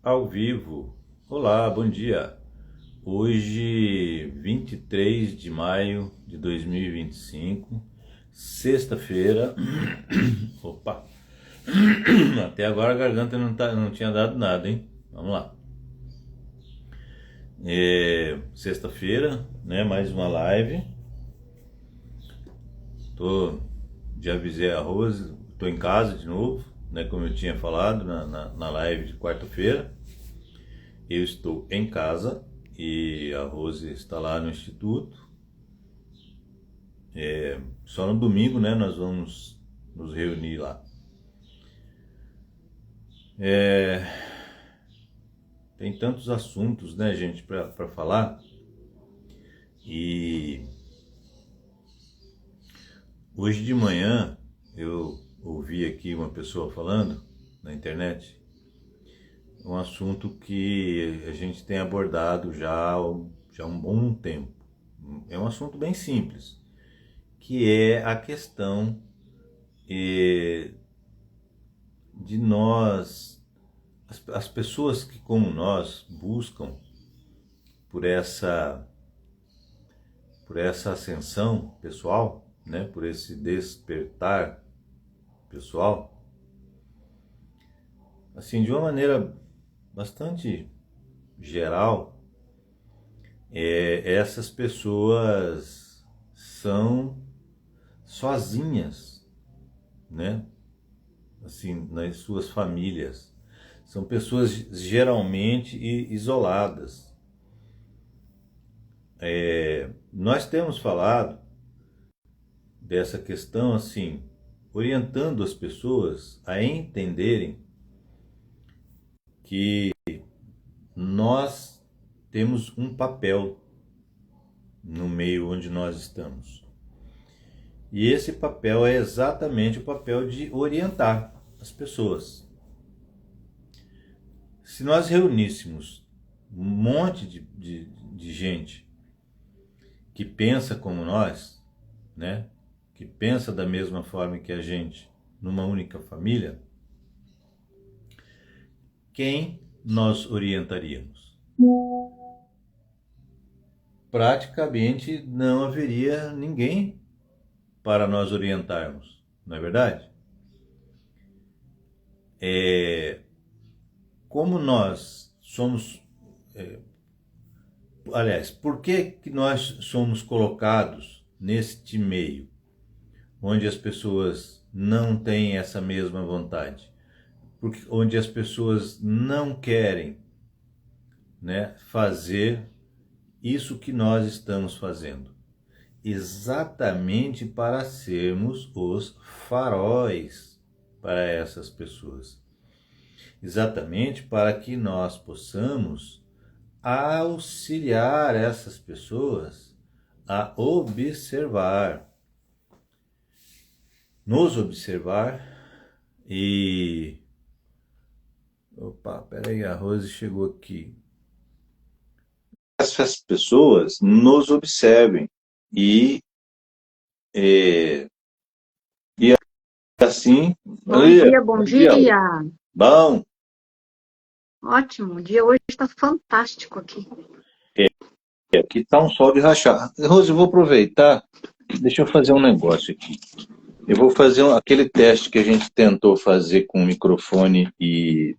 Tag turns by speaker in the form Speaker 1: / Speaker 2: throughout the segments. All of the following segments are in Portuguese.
Speaker 1: Ao vivo. Olá, bom dia. Hoje, 23 de maio de 2025, sexta-feira. Opa, até agora a garganta não tinha dado nada, hein? Vamos lá. Sexta-feira, né? Mais uma live. Já avisei a Rose, tô em casa de novo, né? Como eu tinha falado na live de quarta-feira. Eu estou em casa e a Rose está lá no instituto. Só no domingo, né, nós vamos nos reunir lá. Tem tantos assuntos, né, gente, para falar. E hoje de manhã eu ouvi aqui uma pessoa falando na internet um assunto que a gente tem abordado já há um bom tempo. É um assunto bem simples, que é a questão de nós, as pessoas que como nós buscam por essa ascensão pessoal, né, por esse despertar pessoal, assim, de uma maneira bastante geral, essas pessoas são sozinhas, né? Assim, nas suas famílias. São pessoas geralmente isoladas. Nós temos falado dessa questão assim, orientando as pessoas a entenderem que nós temos um papel no meio onde nós estamos. E esse papel é exatamente o papel de orientar as pessoas. Se nós reuníssemos um monte de gente que pensa como nós, né, que pensa da mesma forma que a gente, numa única família, quem nós orientaríamos? Praticamente não haveria ninguém para nós orientarmos, não é verdade? Como nós somos, aliás, por que nós somos colocados neste meio, onde as pessoas não têm essa mesma vontade, onde as pessoas não querem, né, fazer isso que nós estamos fazendo? Exatamente para sermos os faróis para essas pessoas. Exatamente para que nós possamos auxiliar essas pessoas a observar, nos observar e... Opa, peraí, a Rose chegou aqui. Essas pessoas nos observem e, e assim...
Speaker 2: Bom dia, bom
Speaker 1: Bom dia.
Speaker 2: dia.
Speaker 1: Bom,
Speaker 2: Ótimo, o dia hoje está fantástico aqui.
Speaker 1: aqui está um sol de rachar. Rose, eu vou aproveitar, deixa eu fazer um negócio aqui. Eu vou fazer aquele teste que a gente tentou fazer com microfone e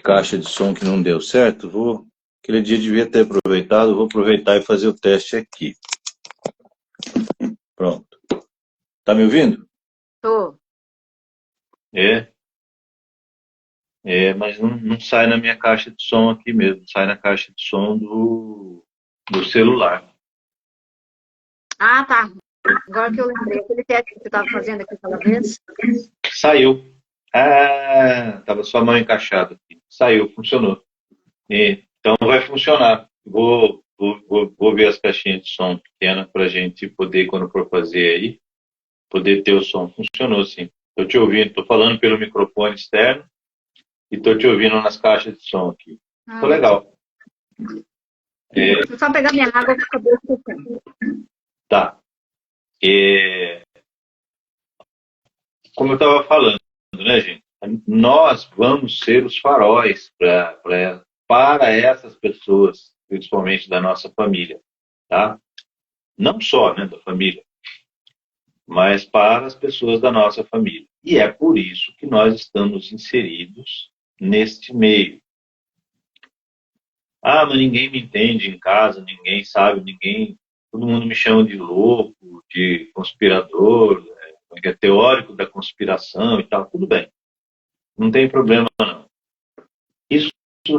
Speaker 1: caixa de som que não deu certo. Aquele dia devia ter aproveitado, vou aproveitar e fazer o teste aqui. Pronto. Tá me ouvindo?
Speaker 2: Tô.
Speaker 1: É, mas não sai na minha caixa de som aqui mesmo, sai na caixa de som do celular.
Speaker 2: Ah, tá. Agora que eu lembrei, aquele teste que você estava fazendo aqui aquela vez.
Speaker 1: Saiu. Ah, tava sua mão encaixada aqui. Saiu, funcionou. Então vai funcionar. Vou ver as caixinhas de som pequenas para a gente poder, quando for fazer aí, poder ter o som. Funcionou sim. Estou te ouvindo, estou falando pelo microfone externo e estou te ouvindo nas caixas de som aqui. Ficou legal.
Speaker 2: Vou só pegar minha água que acabou esquecendo.
Speaker 1: Tá. Como eu estava falando, né, gente? nós vamos ser os faróis para essas pessoas, principalmente da nossa família, tá? Não só, né, da família, mas para as pessoas da nossa família. E é por isso que nós estamos inseridos neste meio. Ah, mas ninguém me entende em casa, ninguém sabe, ninguém. Todo mundo me chama de louco, de conspirador, é teórico da conspiração e tal. Tudo bem, não tem problema. Isso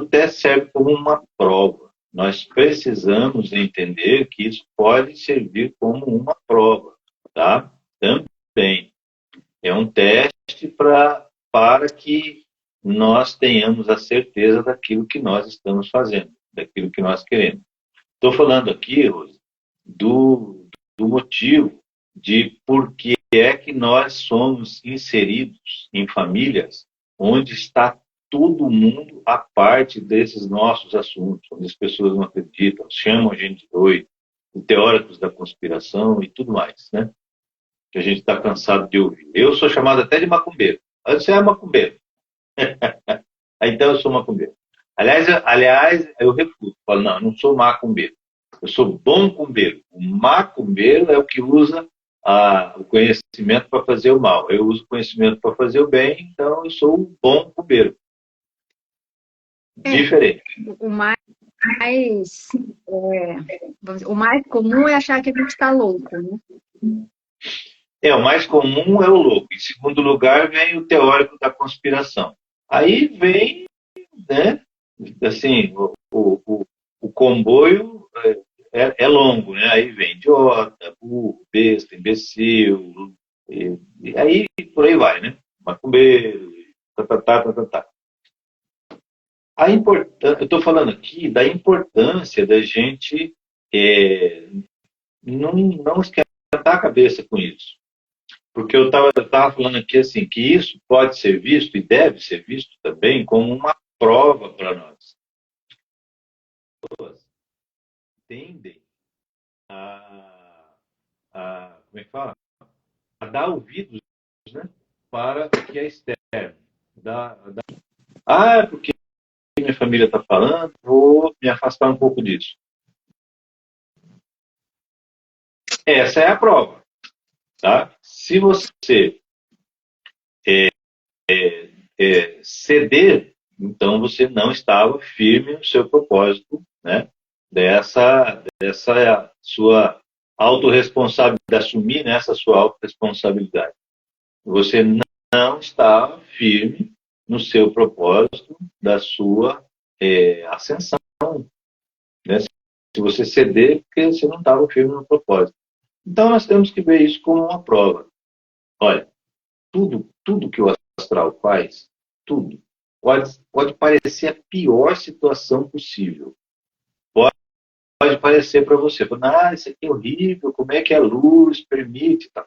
Speaker 1: até serve como uma prova. Nós precisamos entender que isso pode servir como uma prova, tá? Também é um teste para que nós tenhamos a certeza daquilo que nós estamos fazendo, daquilo que nós queremos. Estou falando aqui, Rose, do motivo de por que é que nós somos inseridos em famílias onde está todo mundo à parte desses nossos assuntos, onde as pessoas não acreditam, chamam a gente de doido, de teóricos da conspiração e tudo mais, né? Que a gente está cansado de ouvir. Eu sou chamado até de macumbeiro. Você é macumbeiro. Então eu sou macumbeiro. Aliás, eu refuto. Falo, não, eu não sou macumbeiro. Eu sou bom cumbeiro. O macumbeiro é o que usa o conhecimento para fazer o mal. Eu uso o conhecimento para fazer o bem, então eu sou um bom cumbeiro. Diferente.
Speaker 2: O mais comum é achar que a gente está louco, né?
Speaker 1: O mais comum é o louco. Em segundo lugar, vem o teórico da conspiração. Aí vem, né, assim, o comboio é longo, né? Aí vem idiota, burro, besta, imbecil, e aí por aí vai, né? Macumbeiro, tá. Eu estou falando aqui da importância da gente não esquentar a cabeça com isso. Porque eu estava falando aqui assim, que isso pode ser visto e deve ser visto também como uma prova para nós. As pessoas tendem como é que fala? A dar ouvidos, né, para o que é externo. Porque minha família está falando, vou me afastar um pouco disso. Essa é a prova. Tá? Se você ceder, então você não estava firme no seu propósito, né? Dessa sua autorresponsabilidade, de assumir nessa sua autorresponsabilidade. Você não estava firme no seu propósito da sua ascensão. Né? Se você ceder, porque você não estava firme no propósito. Então nós temos que ver isso como uma prova. Olha, tudo que o astral faz, tudo, pode parecer a pior situação possível. Pode parecer para você, isso aqui é horrível, como é que a luz permite? Tá?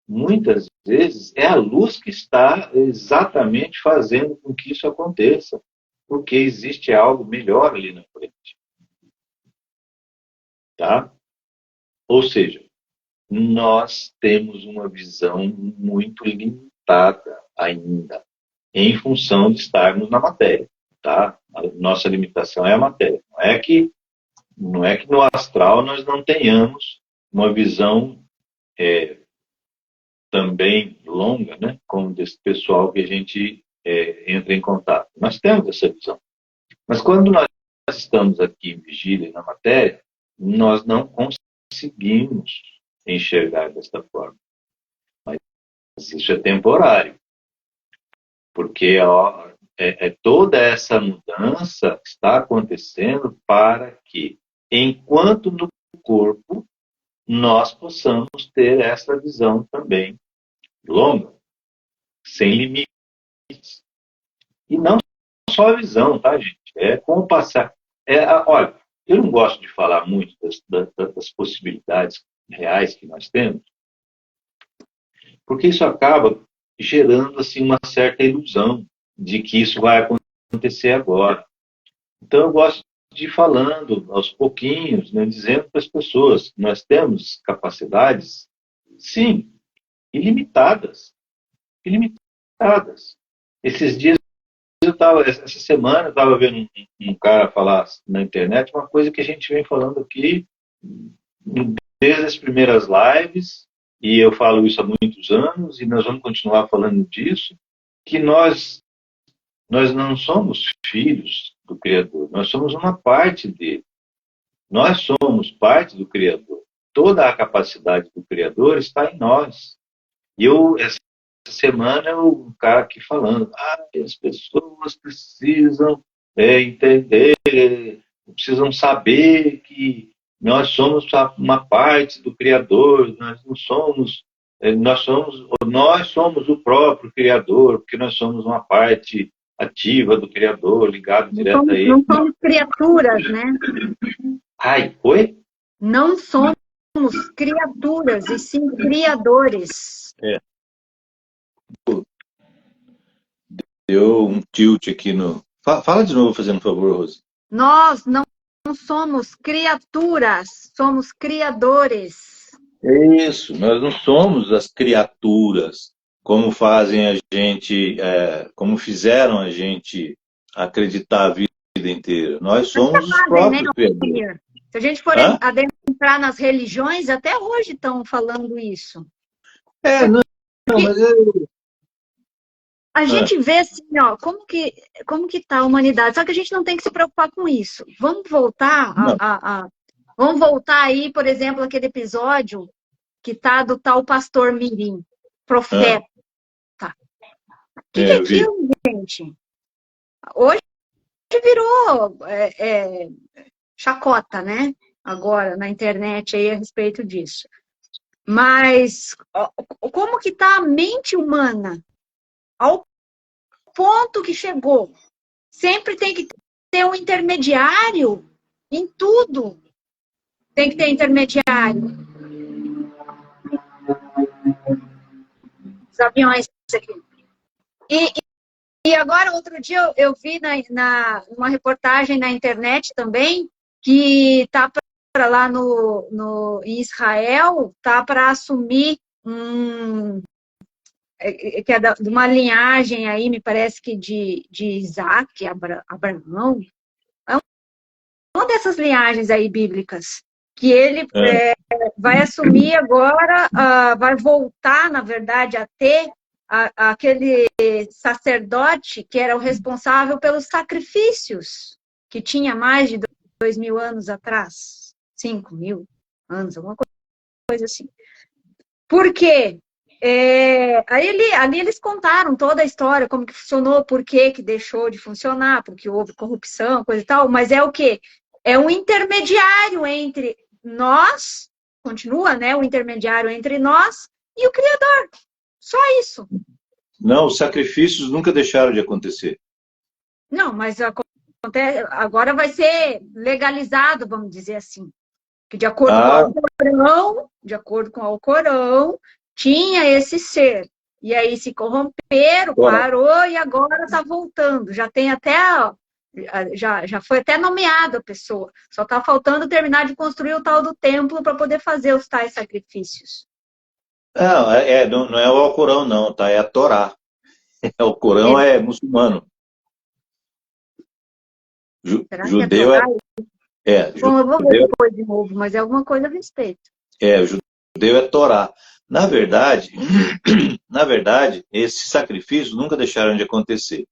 Speaker 1: Muitas vezes é a luz que está exatamente fazendo com que isso aconteça, porque existe algo melhor ali na frente. Tá? Ou seja, nós temos uma visão muito limitada ainda, em função de estarmos na matéria. Tá? A nossa limitação é a matéria. Não é que no astral nós não tenhamos uma visão também longa, né? Como desse pessoal que a gente entra em contato. Nós temos essa visão. Mas quando nós estamos aqui em vigília na matéria, nós não conseguimos enxergar desta forma. Mas isso é temporário. Porque toda essa mudança está acontecendo para que, enquanto no corpo, nós possamos ter essa visão também longa, sem limites. E não só a visão, tá, gente? É com o passar. Olha, eu não gosto de falar muito das possibilidades reais que nós temos, porque isso acaba gerando assim uma certa ilusão de que isso vai acontecer agora. Então eu gosto de ir falando aos pouquinhos, né, dizendo para as pessoas que nós temos capacidades, sim, ilimitadas. Ilimitadas. Esses dias essa semana eu estava vendo um cara falar na internet uma coisa que a gente vem falando aqui desde as primeiras lives, e eu falo isso há muitos anos, e nós vamos continuar falando disso, que nós não somos filhos do Criador, nós somos uma parte dele. Nós somos parte do Criador. Toda a capacidade do Criador está em nós. E essa semana, um cara aqui falando, as pessoas precisam entender, precisam saber que nós somos uma parte do Criador, nós não somos, nós somos o próprio Criador, porque nós somos uma parte ativa do Criador, ligado direto a ele.
Speaker 2: Não somos criaturas, né?
Speaker 1: Ai, oi?
Speaker 2: Não somos criaturas, e sim criadores.
Speaker 1: Deu um tilt aqui no... Fala de novo, fazendo um favor, Rose.
Speaker 2: Nós não somos criaturas, somos criadores.
Speaker 1: Isso, nós não somos as criaturas, como fazem a gente, como fizeram a gente acreditar a vida inteira. Nós somos os próprios criadores.
Speaker 2: Se a gente for adentrar nas religiões, até hoje estão falando isso.
Speaker 1: Não, mas
Speaker 2: a gente vê assim, ó, como que tá a humanidade. Só que a gente não tem que se preocupar com isso. Vamos voltar vamos voltar aí, por exemplo, aquele episódio que tá do tal pastor Mirim, profeta. O que é aquilo, gente? Hoje virou chacota, né? Agora, na internet aí a respeito disso. Mas como que tá a mente humana? Ao ponto que chegou. Sempre tem que ter um intermediário em tudo. Tem que ter intermediário. Os aviões aqui. E agora, outro dia, eu vi uma reportagem na internet também, que tá para lá em Israel, tá para assumir que é de uma linhagem aí, me parece que de Isaac, Abraão. É uma dessas linhagens aí bíblicas, que ele vai assumir agora, vai voltar, na verdade, a ter aquele sacerdote que era o responsável pelos sacrifícios, que tinha mais de 2.000 anos atrás, 5.000 anos, alguma coisa assim. Por quê? Ali eles contaram toda a história, como que funcionou, por que deixou de funcionar, porque houve corrupção, coisa e tal, mas é o quê? É um intermediário entre nós, continua, né? O intermediário entre nós e o Criador. Só isso.
Speaker 1: Não, os sacrifícios nunca deixaram de acontecer.
Speaker 2: Não, mas agora vai ser legalizado, vamos dizer assim. Que de acordo com o Alcorão, tinha esse ser. E aí se corromperam, parou e agora está voltando. Já tem até... Já foi até nomeada a pessoa. Só está faltando terminar de construir o tal do templo para poder fazer os tais sacrifícios.
Speaker 1: Não é o Alcorão, não, tá? É a Torá. O Alcorão é muçulmano. Judeu
Speaker 2: Bom, eu vou ver depois de novo, mas é alguma coisa a respeito.
Speaker 1: Judeu é Torá. Na verdade, esses sacrifícios nunca deixaram de acontecer.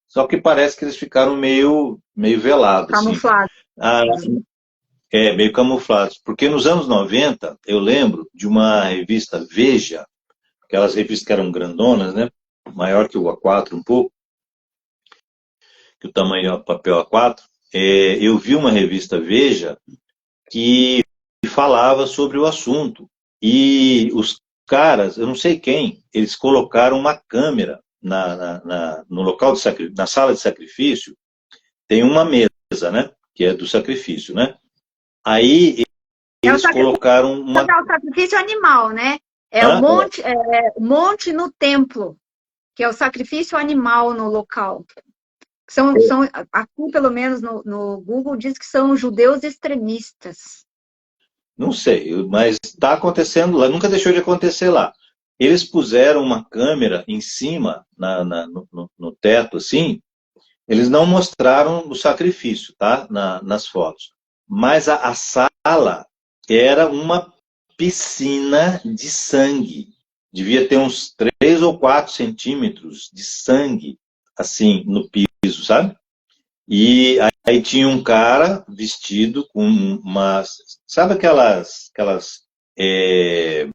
Speaker 1: Só que parece que eles ficaram meio velados.
Speaker 2: Camuflados.
Speaker 1: Assim. Meio camuflados. Porque nos anos 90, eu lembro de uma revista Veja, aquelas revistas que eram grandonas, né? Maior que o A4 um pouco, que o tamanho é o papel A4. Eu vi uma revista Veja que falava sobre o assunto. E os caras, eu não sei quem, eles colocaram uma câmera no local na sala de sacrifício, tem uma mesa, né? Que é do sacrifício, né? Aí eles colocaram uma...
Speaker 2: É o sacrifício animal, né? O monte no templo, que é o sacrifício animal no local. Aqui, pelo menos no Google, diz que são judeus extremistas.
Speaker 1: Não sei, mas está acontecendo lá, nunca deixou de acontecer lá.
Speaker 3: eles puseram uma câmera em cima, no teto, assim. Eles não mostraram o sacrifício, tá? Nas fotos. Mas a sala era uma piscina de sangue. Devia ter uns 3 ou 4 centímetros de sangue, assim, no piso, sabe? E aí tinha um cara vestido com umas... Sabe é,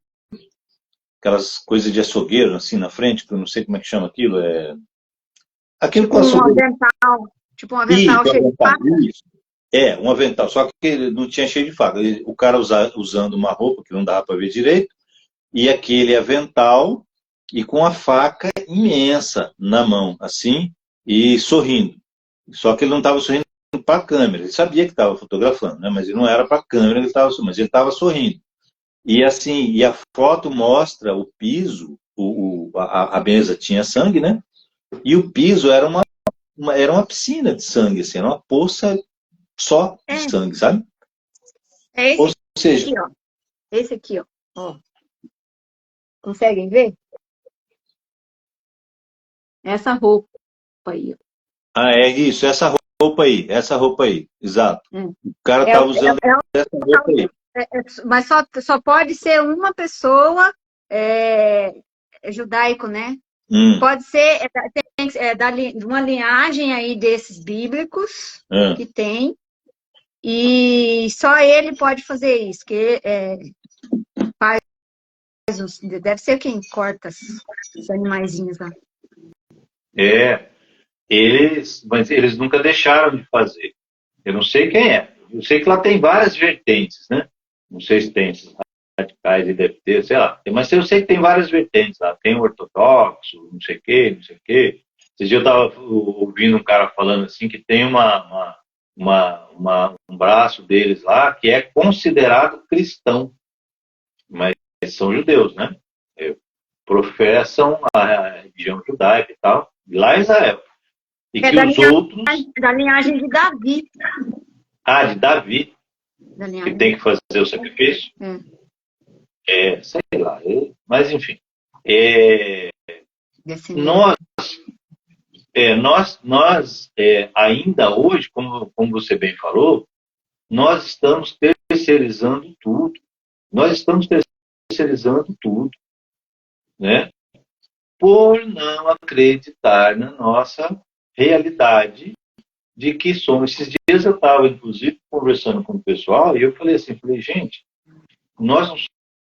Speaker 3: aquelas coisas de açougueiro, assim, na frente, que eu não sei como é que chama aquilo, aquilo com
Speaker 2: Tipo um
Speaker 3: açougueiro.
Speaker 2: avental, tipo um
Speaker 3: Isso,
Speaker 2: avental cheio de faca.
Speaker 3: um avental, só que ele não tinha cheio de faca. O cara usando uma roupa que não dava para ver direito, e aquele avental, e com a faca imensa na mão, assim, e sorrindo. Só que ele não estava sorrindo para a câmera. Ele sabia que estava fotografando, né? Mas ele não era para a câmera que ele estava sorrindo, mas ele estava sorrindo. E assim, e a foto mostra o piso, a mesa tinha sangue, né? E o piso era uma piscina de sangue, assim, era uma poça só de
Speaker 2: É,
Speaker 3: sangue, sabe?
Speaker 2: é
Speaker 3: Ou
Speaker 2: esse
Speaker 3: seja,
Speaker 2: aqui, ó. Esse aqui, ó. Ó. Conseguem ver? Essa roupa aí, ó.
Speaker 3: é isso, essa roupa aí, exato. O cara
Speaker 2: É,
Speaker 3: estava usando
Speaker 2: é,
Speaker 3: essa roupa aí.
Speaker 2: mas só pode ser uma pessoa judaico, né?
Speaker 3: Hum,
Speaker 2: Pode ser de uma linhagem aí desses bíblicos
Speaker 3: hum.
Speaker 2: que tem, e só ele pode fazer isso, que deve ser quem corta os animaizinhos lá.
Speaker 1: Mas eles nunca deixaram de fazer. Eu não sei quem é. Eu sei que lá tem várias vertentes, né? Não sei se tem esses radicais e deve ter, sei lá. Mas eu sei que tem várias vertentes lá. Tem o ortodoxo, não sei o quê, não sei o quê. Esse dia eu estava ouvindo um cara falando assim que tem um braço deles lá que é considerado cristão, mas são judeus, né? Professam a religião judaica e tal, lá em Israel. E
Speaker 2: É
Speaker 1: que os outros.
Speaker 2: da linhagem de Davi.
Speaker 1: De Davi,
Speaker 2: Da
Speaker 1: que
Speaker 2: linhagem.
Speaker 1: tem que fazer o sacrifício. Sei lá. Mas, enfim. Nós, ainda hoje, como você bem falou, nós estamos terceirizando tudo. Nós estamos terceirizando tudo, né? Por não acreditar na nossa realidade de que somos. Esses dias eu estava, inclusive, conversando com o pessoal e eu falei assim, gente, nós não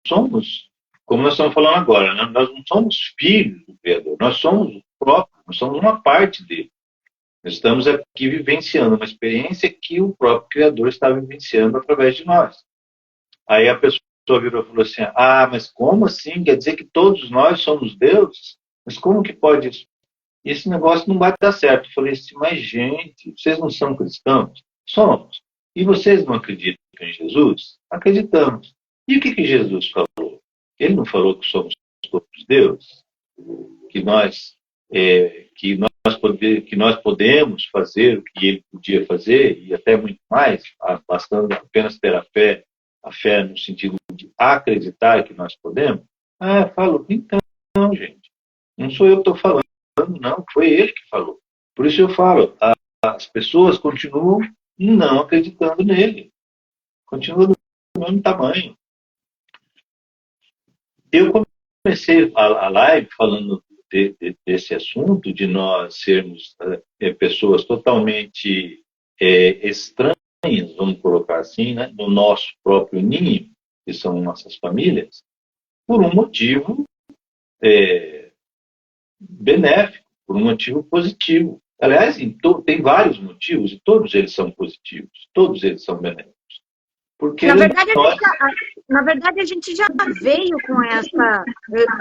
Speaker 1: somos, como nós estamos falando agora, né? Nós não somos filhos do Criador, nós somos o próprio, nós somos uma parte dele. Nós estamos aqui vivenciando uma experiência que o próprio Criador está vivenciando através de nós. Aí a pessoa virou e falou assim, mas como assim? Quer dizer que todos nós somos Deus? Mas como que pode isso? Esse negócio não vai dar certo. Eu falei assim, mas gente, vocês não são cristãos? Somos. E vocês não acreditam em Jesus? Acreditamos. E o que Jesus falou? Ele não falou que somos todos Deus? Que nós podemos fazer o que ele podia fazer e até muito mais, bastando apenas ter a fé no sentido de acreditar que nós podemos? Falou. Então, gente, não sou eu que estou falando. Não, foi ele que falou. Por isso eu falo, as pessoas continuam não acreditando nele. Continuam do mesmo tamanho. Eu comecei a live falando desse assunto, de nós sermos pessoas totalmente estranhas, vamos colocar assim, né, no nosso próprio ninho, que são nossas famílias, por um motivo benéfico, por um motivo positivo. Aliás, tem vários motivos e todos eles são positivos, todos eles são benéficos. Porque
Speaker 2: na verdade, a gente já veio com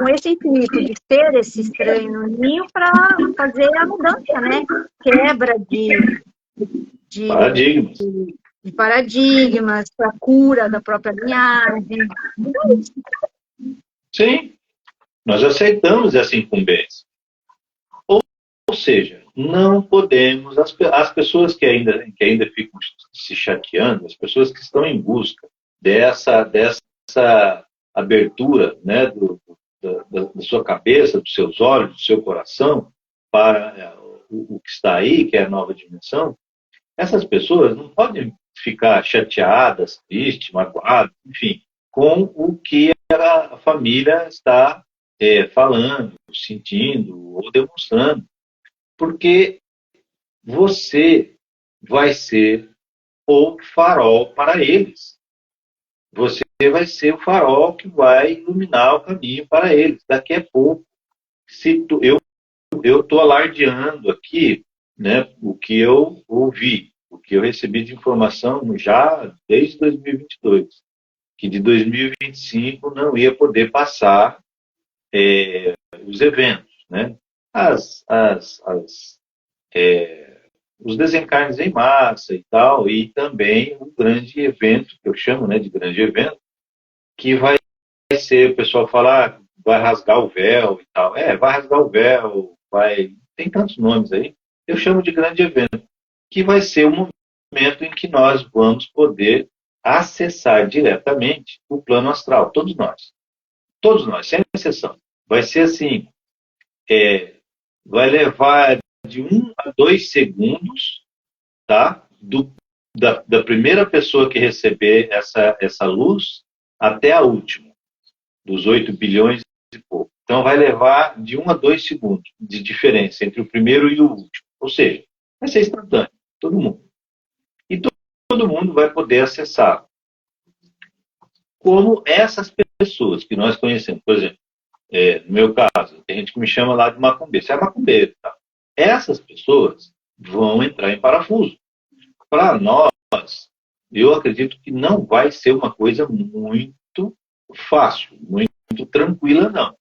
Speaker 2: esse intuito de ter esse estranho no ninho para fazer a mudança, né? Quebra
Speaker 1: paradigmas.
Speaker 2: de paradigmas, para cura da própria linhagem.
Speaker 1: Sim, nós aceitamos essa incumbência. Ou seja, não podemos, as pessoas que ainda ficam se chateando, as pessoas que estão em busca dessa abertura, né, da sua cabeça, dos seus olhos, do seu coração, para o que está aí, que é a nova dimensão, essas pessoas não podem ficar chateadas, tristes, magoadas, enfim, com o que a família está falando, sentindo ou demonstrando, porque você vai ser o farol para eles. Você vai ser o farol que vai iluminar o caminho para eles. Daqui a pouco, eu estou alardeando aqui, né, o que eu ouvi, o que eu recebi de informação já desde 2022, que de 2025 não ia poder passar os eventos, né? Os desencarnes em massa e tal, e também um grande evento, que eu chamo, né, de grande evento, que vai ser, o pessoal falar, vai rasgar o véu e tal. Vai rasgar o véu, tem tantos nomes aí. Eu chamo de grande evento, que vai ser o momento em que nós vamos poder acessar diretamente o plano astral, todos nós, sem exceção. Vai ser assim, vai levar de 1 a 2 segundos, tá? Da primeira pessoa que receber essa luz até a última, dos 8 bilhões e pouco. Então, vai levar de 1 a 2 segundos de diferença entre o primeiro e o último. Ou seja, vai ser instantâneo, todo mundo. E todo mundo vai poder acessar. Como essas pessoas que nós conhecemos, por exemplo, no meu caso, tem gente que me chama lá de macumbeiro. Você é macumbeiro, tá? Essas pessoas vão entrar em parafuso. Para nós, eu acredito que não vai ser uma coisa muito fácil, muito tranquila, não.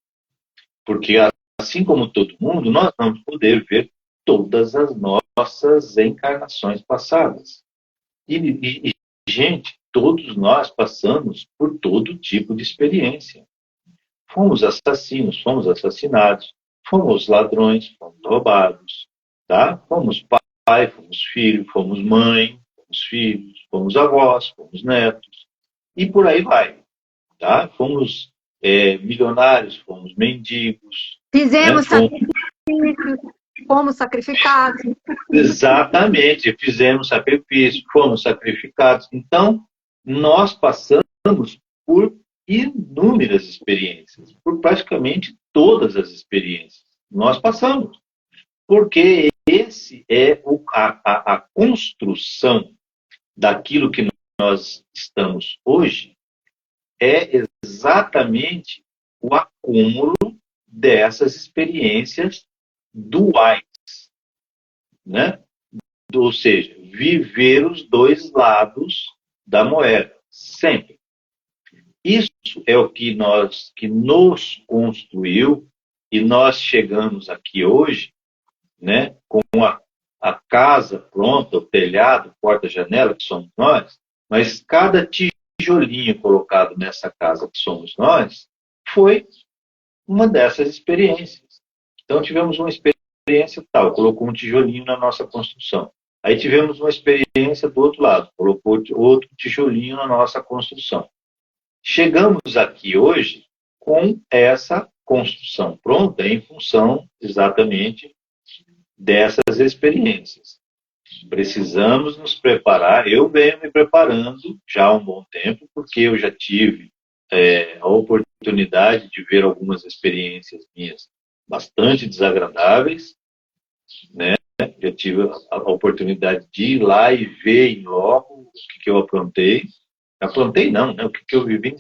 Speaker 1: Porque, assim como todo mundo, nós vamos poder ver todas as nossas encarnações passadas. E, gente, todos nós passamos por todo tipo de experiência. Fomos assassinos, fomos assassinados, fomos ladrões, fomos roubados, tá? Fomos pai, fomos filho, fomos mãe, fomos filhos, fomos avós, fomos netos, e por aí vai, tá? Fomos milionários, fomos mendigos.
Speaker 2: Fizemos sacrifícios, fomos sacrificados.
Speaker 1: Exatamente, fizemos sacrifício, fomos sacrificados. Então, nós passamos por inúmeras experiências, por praticamente todas as experiências. Nós passamos. Porque esse é a construção daquilo que nós estamos hoje, é exatamente o acúmulo dessas experiências duais, né? Ou seja, viver os dois lados da moeda, sempre. Isso é o que nos construiu, e nós chegamos aqui hoje, né, com a casa pronta, o telhado, porta, janela, que somos nós, mas cada tijolinho colocado nessa casa que somos nós foi uma dessas experiências. Então tivemos uma experiência tal, colocou um tijolinho na nossa construção. Aí tivemos uma experiência do outro lado, colocou outro tijolinho na nossa construção. Chegamos aqui hoje com essa construção pronta em função exatamente dessas experiências. Precisamos nos preparar. Eu venho me preparando já há um bom tempo, porque eu já tive a oportunidade de ver algumas experiências minhas bastante desagradáveis, né? Já tive a oportunidade de ir lá e ver em loco o que eu aprontei. Aprontei não, né? O que eu vivi.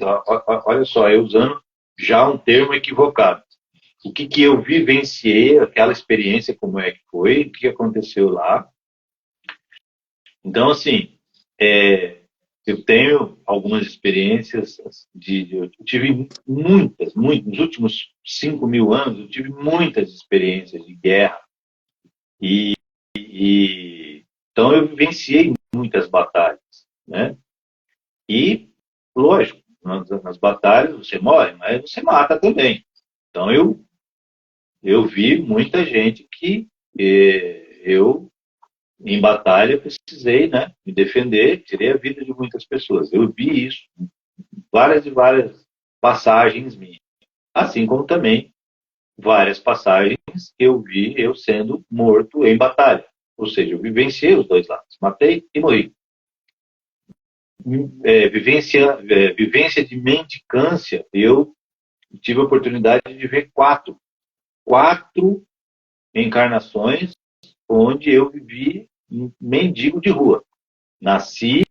Speaker 1: Olha só, eu usando já um termo equivocado. O que eu vivenciei, aquela experiência, como é que foi, o que aconteceu lá. Então, assim, eu tenho algumas experiências, eu tive muitas, nos últimos 5.000 anos, eu tive muitas experiências de guerra. Então, eu vivenciei muitas batalhas, né? E, lógico, nas batalhas você morre, mas você mata também. Então, eu vi muita gente que eu, em batalha, precisei, né, me defender, tirei a vida de muitas pessoas. Eu vi isso, várias e várias passagens minhas. Assim como também várias passagens que eu vi eu sendo morto em batalha. Ou seja, eu vivenciei os dois lados. Matei e morri. Vivência de mendicância, eu tive a oportunidade de ver quatro encarnações onde eu vivi mendigo de rua. Nasci,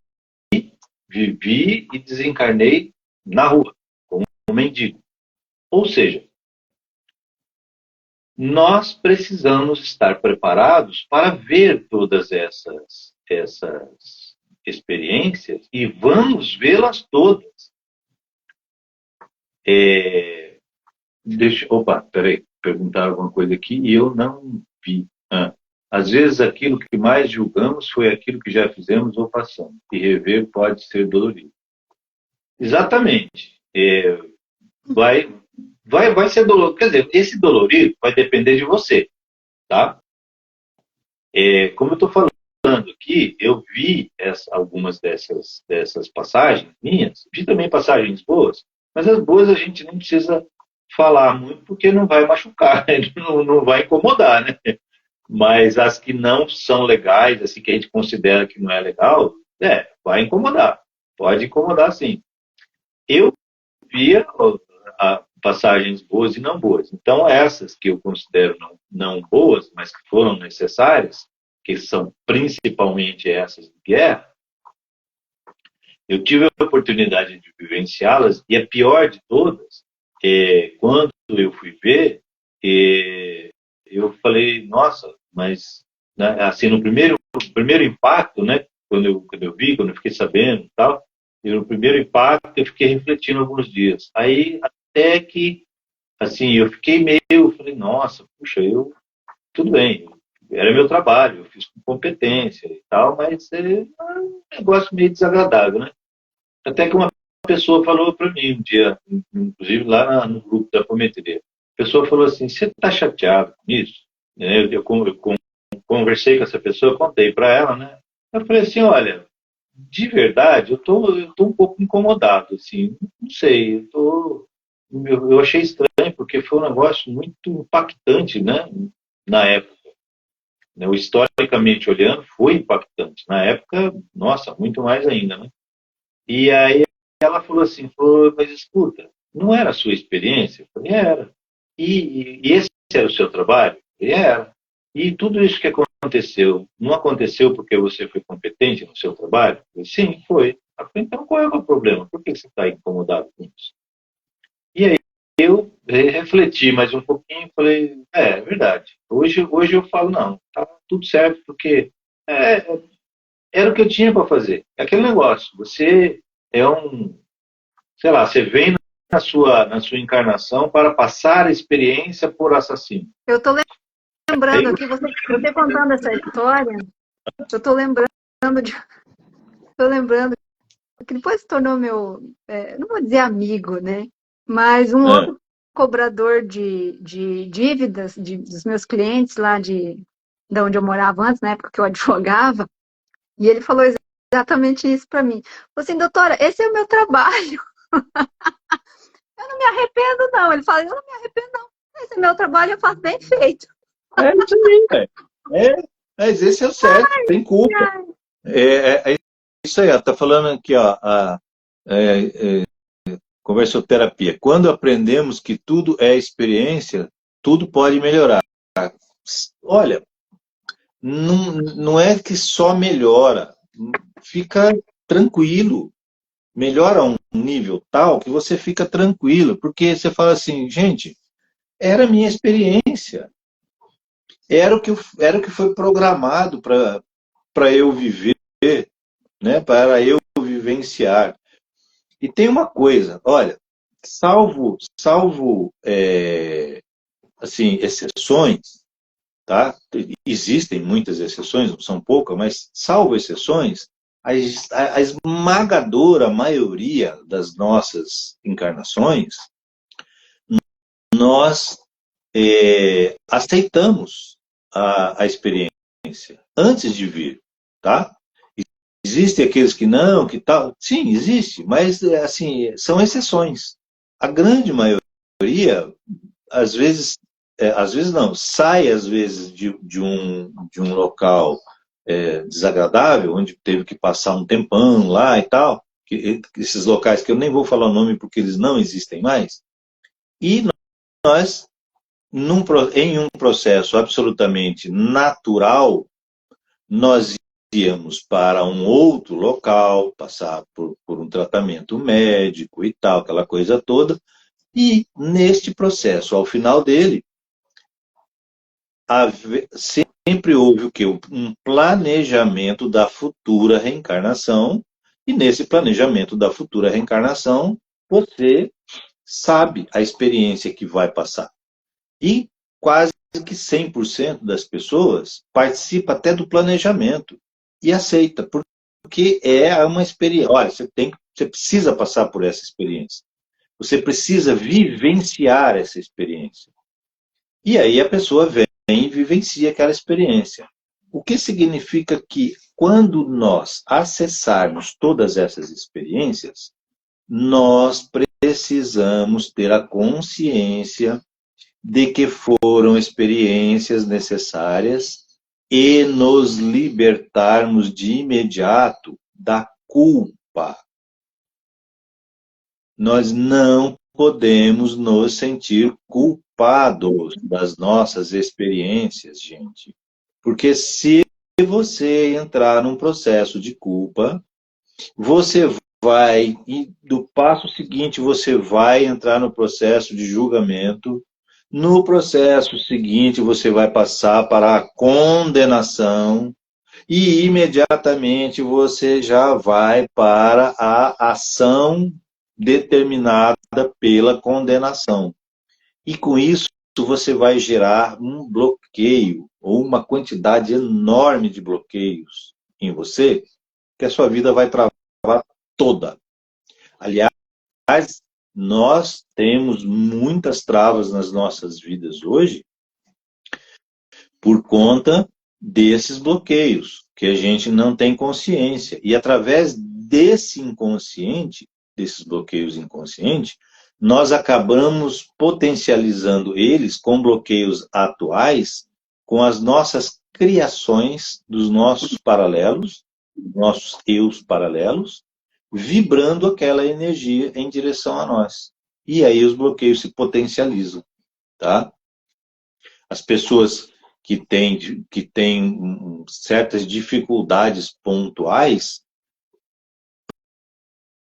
Speaker 1: vivi e desencarnei na rua, como um mendigo. Ou seja, nós precisamos estar preparados para ver todas essas experiências e vamos vê-las todas. Peraí, perguntaram alguma coisa aqui e eu não vi. Às vezes aquilo que mais julgamos foi aquilo que já fizemos ou passamos, e rever pode ser dolorido. Exatamente. Vai ser dolorido. Quer dizer, esse dolorido vai depender de você, tá? Como eu estou falando aqui, eu vi algumas dessas passagens minhas, vi também passagens boas, mas as boas a gente não precisa falar muito porque não vai machucar, não vai incomodar, né? Mas as que não são legais, assim, que a gente considera que não é legal, vai incomodar. Pode incomodar, sim. Eu via passagens boas e não boas. Então, essas que eu considero não boas, mas que foram necessárias, que são principalmente essas de guerra, eu tive a oportunidade de vivenciá-las, e a pior de todas, quando eu fui ver, eu falei, nossa, mas, né, assim, no primeiro impacto, né, quando eu vi, quando eu fiquei sabendo e tal, no primeiro impacto eu fiquei refletindo alguns dias. Aí, até que, assim, eu fiquei eu falei, nossa, puxa, tudo bem, era meu trabalho, eu fiz com competência e tal, mas é um negócio meio desagradável, né? Até que uma pessoa falou para mim um dia, inclusive lá no grupo da Prometria, a pessoa falou assim, você está chateado com isso? Eu conversei com essa pessoa, contei para ela, né? Eu falei assim, olha, de verdade, eu tô um pouco incomodado, assim, não sei, eu achei estranho, porque foi um negócio muito impactante, né, na época. Né, historicamente olhando, foi impactante. Na época, nossa, muito mais ainda, né? E aí ela falou assim, mas escuta, não era a sua experiência? Eu falei, era. E esse era o seu trabalho? Ele era. E tudo isso que aconteceu, não aconteceu porque você foi competente no seu trabalho? Eu falei, sim, foi. Eu falei, então qual é o problema? Por que você está incomodado com isso? E aí eu refleti mais um pouquinho e falei, é verdade. Hoje eu falo, não, tá tudo certo, porque é, era o que eu tinha para fazer. É aquele negócio, você sei lá, você vem na sua encarnação para passar a experiência por assassino.
Speaker 2: Eu estou lembrando aqui, você contando essa história, eu estou lembrando que depois se tornou meu, não vou dizer amigo, né? Mas um outro cobrador de dívidas dos meus clientes lá de onde eu morava antes, na época que eu advogava, e ele falou exatamente isso para mim. Falou assim, doutora, esse é o meu trabalho. Eu não me arrependo, não. Ele fala, eu não me arrependo, não. Esse é meu trabalho, eu faço bem feito.
Speaker 3: É isso aí, velho. Mas esse é o certo, tem culpa. É isso aí, tá falando aqui, ó, conversoterapia. Quando aprendemos que tudo é experiência, tudo pode melhorar. Olha, não é que só melhora, fica tranquilo. Melhora a um nível tal que você fica tranquilo, porque você fala assim, gente, era a minha experiência. Era o que foi programado para eu viver, né? Para eu vivenciar. E tem uma coisa, olha, salvo assim, exceções, tá? Existem muitas exceções, não são poucas, mas salvo exceções, a esmagadora maioria das nossas encarnações, nós aceitamos a experiência antes de vir, tá? Existem aqueles que não, que tal. Sim, existe, mas assim, são exceções. A grande maioria às vezes não, sai às vezes de um local desagradável, onde teve que passar um tempão lá e tal, esses locais que eu nem vou falar o nome porque eles não existem mais, e nós, em um processo absolutamente natural, nós íamos para um outro local, passar por um tratamento médico e tal, aquela coisa toda, e neste processo, ao final dele, sempre houve o quê? Um planejamento da futura reencarnação, e nesse planejamento da futura reencarnação, você sabe a experiência que vai passar. E quase que 100% das pessoas participa até do planejamento e aceita, porque é uma experiência. Olha, você precisa passar por essa experiência. Você precisa vivenciar essa experiência. E aí a pessoa vem e vivencia aquela experiência. O que significa que, quando nós acessarmos todas essas experiências, nós precisamos ter a consciência de que foram experiências necessárias e nos libertarmos de imediato da culpa. Nós não podemos nos sentir culpados das nossas experiências, gente. Porque se você entrar num processo de culpa, você vai, e do passo seguinte, você vai entrar no processo de julgamento. No processo seguinte, você vai passar para a condenação. E imediatamente você já vai para a ação determinada pela condenação. E com isso você vai gerar um bloqueio, ou uma quantidade enorme de bloqueios em você, que a sua vida vai travar toda. Aliás, nós temos muitas travas nas nossas vidas hoje por conta desses bloqueios, que a gente não tem consciência. E através desse inconsciente, desses bloqueios inconscientes, nós acabamos potencializando eles com bloqueios atuais, com as nossas criações dos nossos paralelos, nossos eus paralelos, vibrando aquela energia em direção a nós. E aí os bloqueios se potencializam, tá? As pessoas que têm certas dificuldades pontuais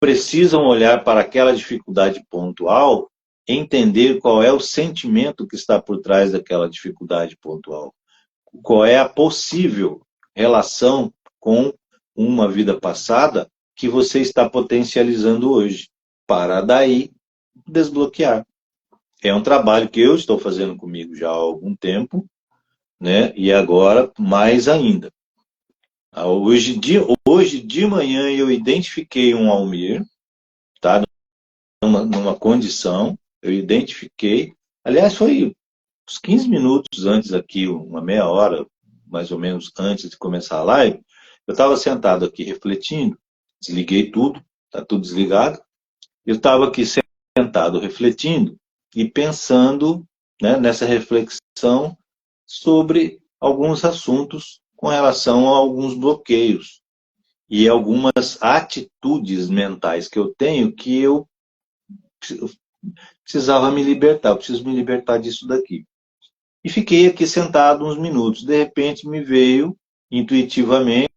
Speaker 3: precisam olhar para aquela dificuldade pontual, entender qual é o sentimento que está por trás daquela dificuldade pontual. Qual é a possível relação com uma vida passada que você está potencializando hoje, para daí desbloquear. É um trabalho que eu estou fazendo comigo já há algum tempo, né? E agora mais ainda. Hoje de manhã eu identifiquei um Almir, tá? Numa condição, eu identifiquei. Aliás, foi uns 15 minutos antes aqui, uma meia hora, mais ou menos, antes de começar a live, eu estava sentado aqui refletindo, desliguei tudo, está tudo desligado, eu estava aqui sentado refletindo e pensando, né, nessa reflexão sobre alguns assuntos com relação a alguns bloqueios e algumas atitudes mentais que eu tenho que eu precisava me libertar, eu preciso me libertar disso daqui. E fiquei aqui sentado uns minutos. De repente me veio intuitivamente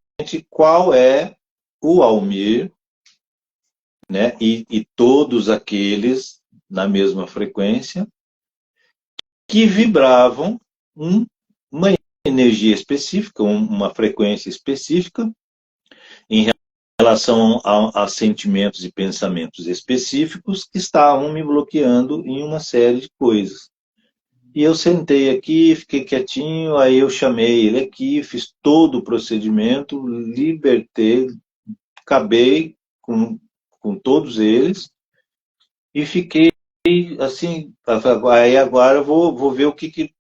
Speaker 3: qual é o Almir, né? E todos aqueles na mesma frequência que vibravam uma energia específica, uma frequência específica em relação a sentimentos e pensamentos específicos que estavam me bloqueando em uma série de coisas. E eu sentei aqui, fiquei quietinho, aí eu chamei ele aqui, fiz todo o procedimento, libertei, acabei com todos eles e fiquei assim, aí agora eu vou ver o que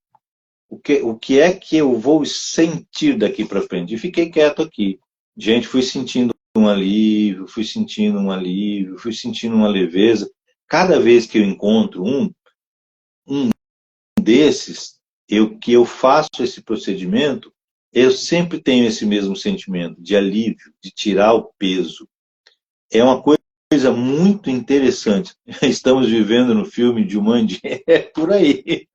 Speaker 3: é que eu vou sentir daqui para frente. E fiquei quieto aqui. Gente, fui sentindo um alívio, fui sentindo uma leveza. Cada vez que eu encontro desses, que eu faço esse procedimento, eu sempre tenho esse mesmo sentimento de alívio, de tirar o peso. É uma coisa muito interessante. Estamos vivendo no filme de Jumanji, é por aí.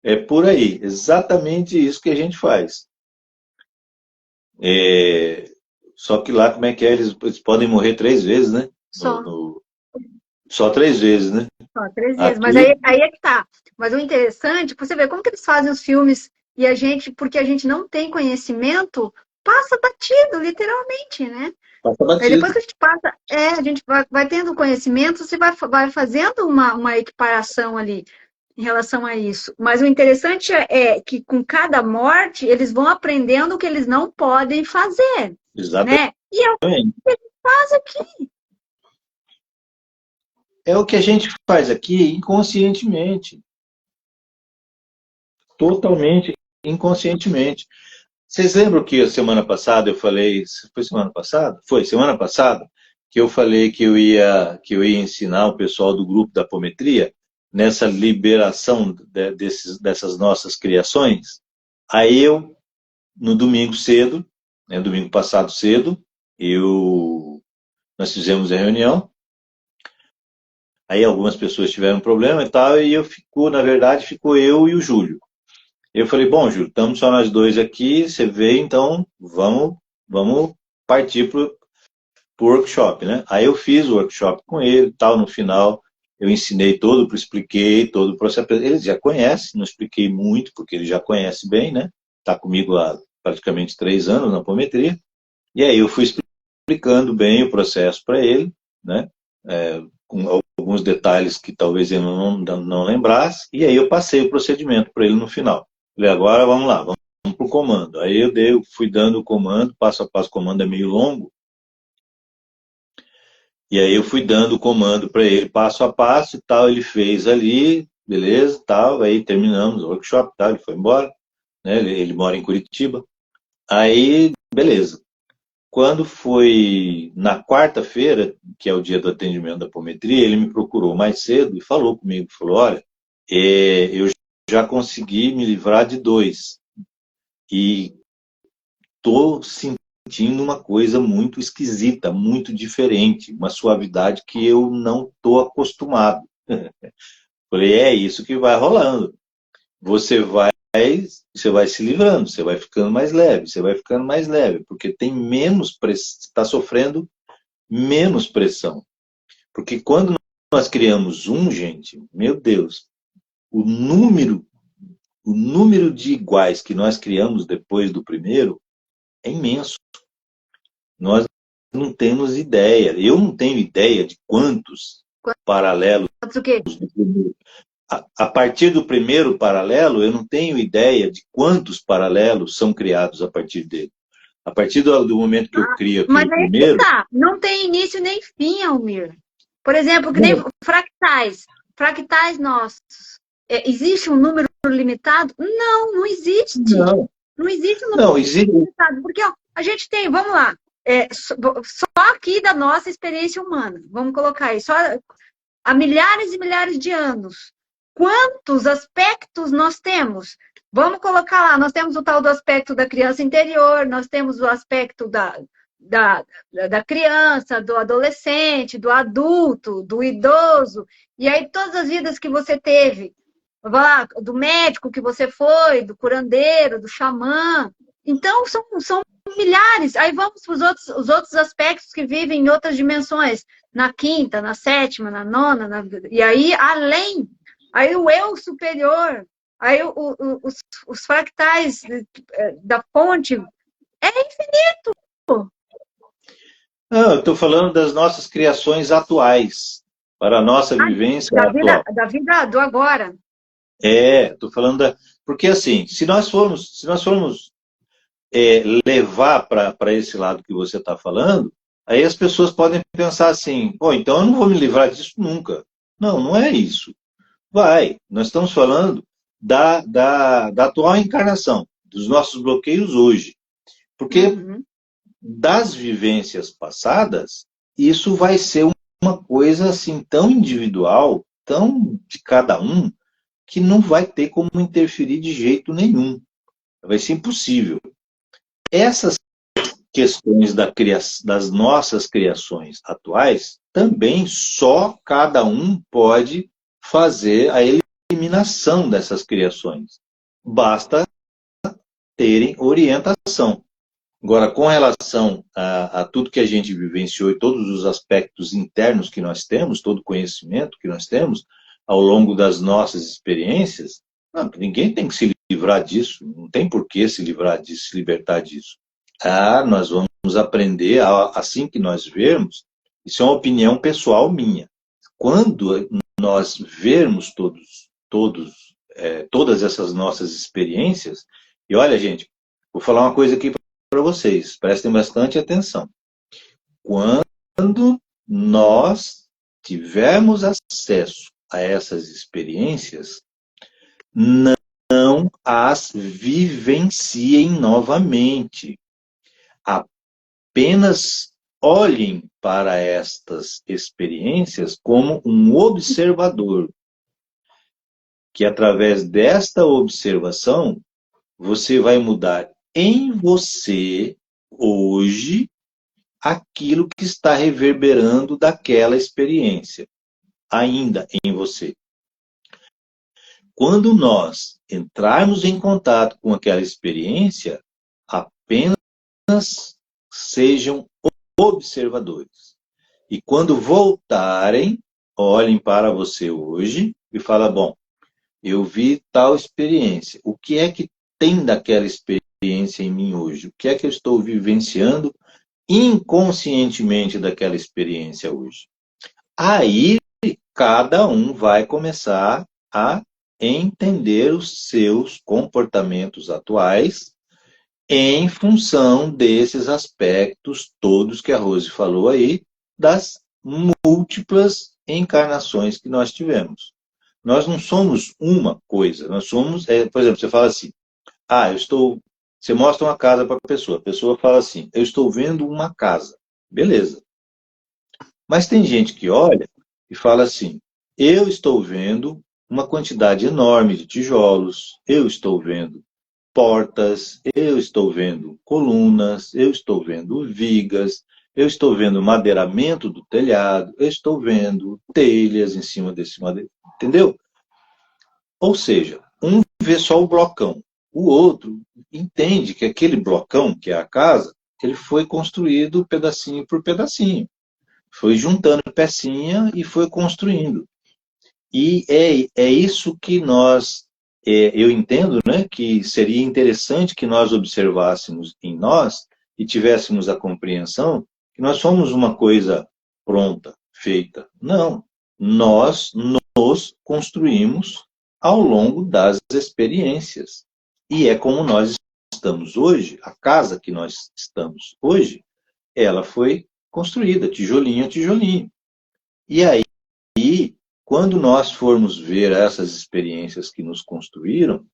Speaker 3: É por aí, exatamente isso que a gente faz. Só que lá, como é que é? Eles podem morrer 3 vezes, né?
Speaker 2: Só.
Speaker 3: Só 3 vezes, né?
Speaker 2: Só 3 vezes.
Speaker 3: Aqui...
Speaker 2: Mas aí é que tá. Mas o interessante, você vê como que eles fazem os filmes e a gente, porque a gente não tem conhecimento, passa batido, literalmente, né?
Speaker 3: Passa batido.
Speaker 2: Aí depois que a gente passa, a gente vai tendo conhecimento, você vai fazendo uma equiparação ali em relação a isso. Mas o interessante é que com cada morte, eles vão aprendendo o que eles não podem fazer.
Speaker 3: Exatamente.
Speaker 2: Né? E é o que eles fazem aqui.
Speaker 3: É o que a gente faz aqui inconscientemente. Totalmente inconscientemente. Vocês lembram que a semana passada eu falei... Foi semana passada? Foi, semana passada, que eu falei que eu ia ensinar o pessoal do grupo da apometria nessa liberação dessas nossas criações. Aí eu, no domingo cedo, né, domingo passado cedo, nós fizemos a reunião. Aí algumas pessoas tiveram problema e tal, e na verdade, ficou eu e o Júlio. Eu falei, bom, Júlio, estamos só nós dois aqui, você veio, então vamos partir para o workshop, né? Aí eu fiz o workshop com ele e tal, no final eu ensinei expliquei todo o processo. Ele já conhece, não expliquei muito, porque ele já conhece bem, né? Está comigo há praticamente 3 anos na apometria. E aí eu fui explicando bem o processo para ele, né? Com alguns detalhes que talvez ele não lembrasse, e aí eu passei o procedimento para ele no final. Falei, agora vamos lá, vamos para o comando. Aí eu fui dando o comando, passo a passo, o comando é meio longo, e aí eu fui dando o comando para ele, passo a passo e tal, ele fez ali, beleza, tal, aí terminamos o workshop, tal, ele foi embora, né? Ele mora em Curitiba. Aí, beleza. Quando foi na quarta-feira, que é o dia do atendimento da apometria, ele me procurou mais cedo e falou comigo, falou, olha, eu já consegui me livrar de 2 e estou sentindo uma coisa muito esquisita, muito diferente, uma suavidade que eu não estou acostumado. Falei, é isso que vai rolando. Você vai se livrando, você vai ficando mais leve, porque tem menos pressão, está sofrendo menos pressão. Porque quando nós criamos gente, meu Deus, o número de iguais que nós criamos depois do primeiro é imenso. Nós não temos ideia, eu não tenho ideia de quantos paralelos
Speaker 2: O quê?
Speaker 3: do primeiro. A partir do primeiro paralelo, eu não tenho ideia de quantos paralelos são criados a partir dele. A partir do momento que eu crio aquele primeiro...
Speaker 2: Mas aí tá, não tem início nem fim, Almir. Por exemplo, que nem fractais nossos. Existe um número limitado? Não existe. Não existe um número limitado. Porque ó, a gente tem, vamos lá, só aqui da nossa experiência humana, vamos colocar aí, só há milhares e milhares de anos. Quantos aspectos nós temos? Vamos colocar lá, nós temos o tal do aspecto da criança interior, nós temos o aspecto da criança, do adolescente, do adulto, do idoso, e aí todas as vidas que você teve, lá, do médico que você foi, do curandeiro, do xamã. Então, são milhares. Aí vamos para os outros aspectos que vivem em outras dimensões, na quinta, na sétima, na nona, e aí além... Aí o eu superior, aí os fractais da fonte, é infinito.
Speaker 3: Não, eu estou falando das nossas criações atuais, para a nossa vivência atual.
Speaker 2: Da vida do agora.
Speaker 3: Estou falando porque assim, se nós formos levar para esse lado que você está falando, aí as pessoas podem pensar assim, pô, então eu não vou me livrar disso nunca. Não é isso. Nós estamos falando da atual encarnação, dos nossos bloqueios hoje. Porque das vivências passadas, isso vai ser uma coisa assim tão individual, tão de cada um que não vai ter como interferir de jeito nenhum. Vai ser impossível. Essas questões das nossas criações atuais, também só cada um pode fazer a eliminação dessas criações. Basta terem orientação. Agora, com relação a tudo que a gente vivenciou e todos os aspectos internos que nós temos, todo o conhecimento que nós temos ao longo das nossas experiências, não, ninguém tem que se livrar disso, não tem por que se livrar disso, se libertar disso. Nós vamos aprender, assim que nós vermos, isso é uma opinião pessoal minha. Quando nós vermos todas essas nossas experiências, e olha, gente, vou falar uma coisa aqui para vocês, prestem bastante atenção. Quando nós tivermos acesso a essas experiências, não as vivenciem novamente. Apenas olhem para estas experiências como um observador, que através desta observação, você vai mudar em você, hoje, aquilo que está reverberando daquela experiência, ainda em você. Quando nós entrarmos em contato com aquela experiência, apenas sejam observadores. E quando voltarem, olhem para você hoje e falem, bom, eu vi tal experiência. O que é que tem daquela experiência em mim hoje? O que é que eu estou vivenciando inconscientemente daquela experiência hoje? Aí, cada um vai começar a entender os seus comportamentos atuais em função desses aspectos todos que a Rose falou aí, das múltiplas encarnações que nós tivemos. Nós não somos uma coisa, nós somos, por exemplo, você fala assim, você mostra uma casa para a pessoa fala assim, eu estou vendo uma casa, beleza. Mas tem gente que olha e fala assim, eu estou vendo uma quantidade enorme de tijolos, eu estou vendo portas, eu estou vendo colunas, eu estou vendo vigas, eu estou vendo madeiramento do telhado, eu estou vendo telhas em cima desse madeira, entendeu? Ou seja, um vê só o blocão, o outro entende que aquele blocão, que é a casa, ele foi construído pedacinho por pedacinho. Foi juntando pecinha e foi construindo. E é isso que eu entendo, né, que seria interessante que nós observássemos em nós e tivéssemos a compreensão que nós somos uma coisa pronta, feita. Não. Nós nos construímos ao longo das experiências. E é como nós estamos hoje, a casa que nós estamos hoje, ela foi construída, tijolinho a tijolinho. E aí, quando nós formos ver essas experiências que nos construíram,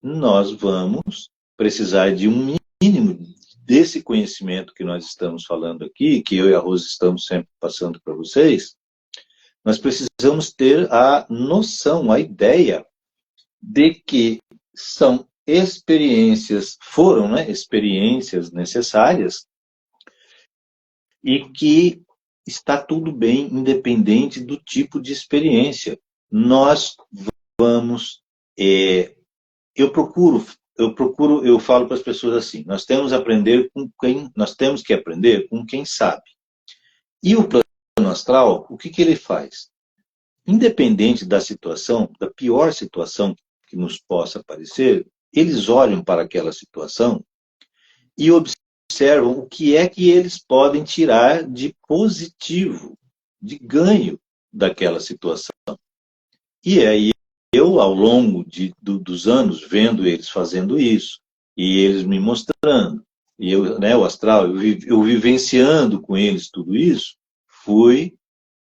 Speaker 3: nós vamos precisar de um mínimo desse conhecimento que nós estamos falando aqui, que eu e a Rose estamos sempre passando para vocês. Nós precisamos ter a noção, a ideia de que são experiências, foram, né, experiências necessárias e que está tudo bem, independente do tipo de experiência. Nós vamos... eu falo para as pessoas assim, nós temos que aprender com quem sabe. E o plano astral, o que ele faz? Independente da situação, da pior situação que nos possa parecer, eles olham para aquela situação e observam o que é que eles podem tirar de positivo, de ganho daquela situação. E aí eu, ao longo dos anos, vendo eles fazendo isso, e eles me mostrando, e eu, né, o astral, eu vivenciando com eles tudo isso, fui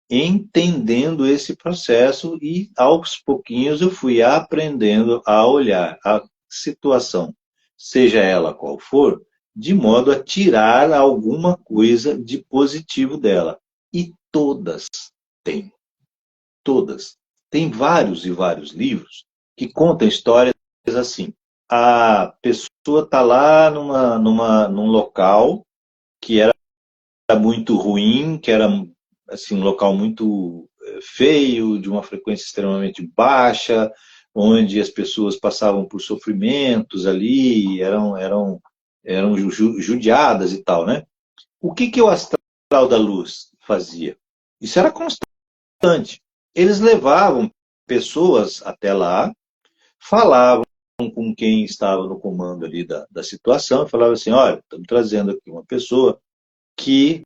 Speaker 3: entendendo esse processo e, aos pouquinhos, eu fui aprendendo a olhar a situação, seja ela qual for, de modo a tirar alguma coisa de positivo dela. E todas têm. Todas. tem vários e vários livros que contam histórias assim. A pessoa está lá num local que era muito ruim, que era assim, um local muito feio, de uma frequência extremamente baixa, onde as pessoas passavam por sofrimentos ali, eram judiadas e tal, né? O que o Astral da Luz fazia? Isso era constante. Eles levavam pessoas até lá, falavam com quem estava no comando ali da situação, e falavam assim, olha, estamos trazendo aqui uma pessoa que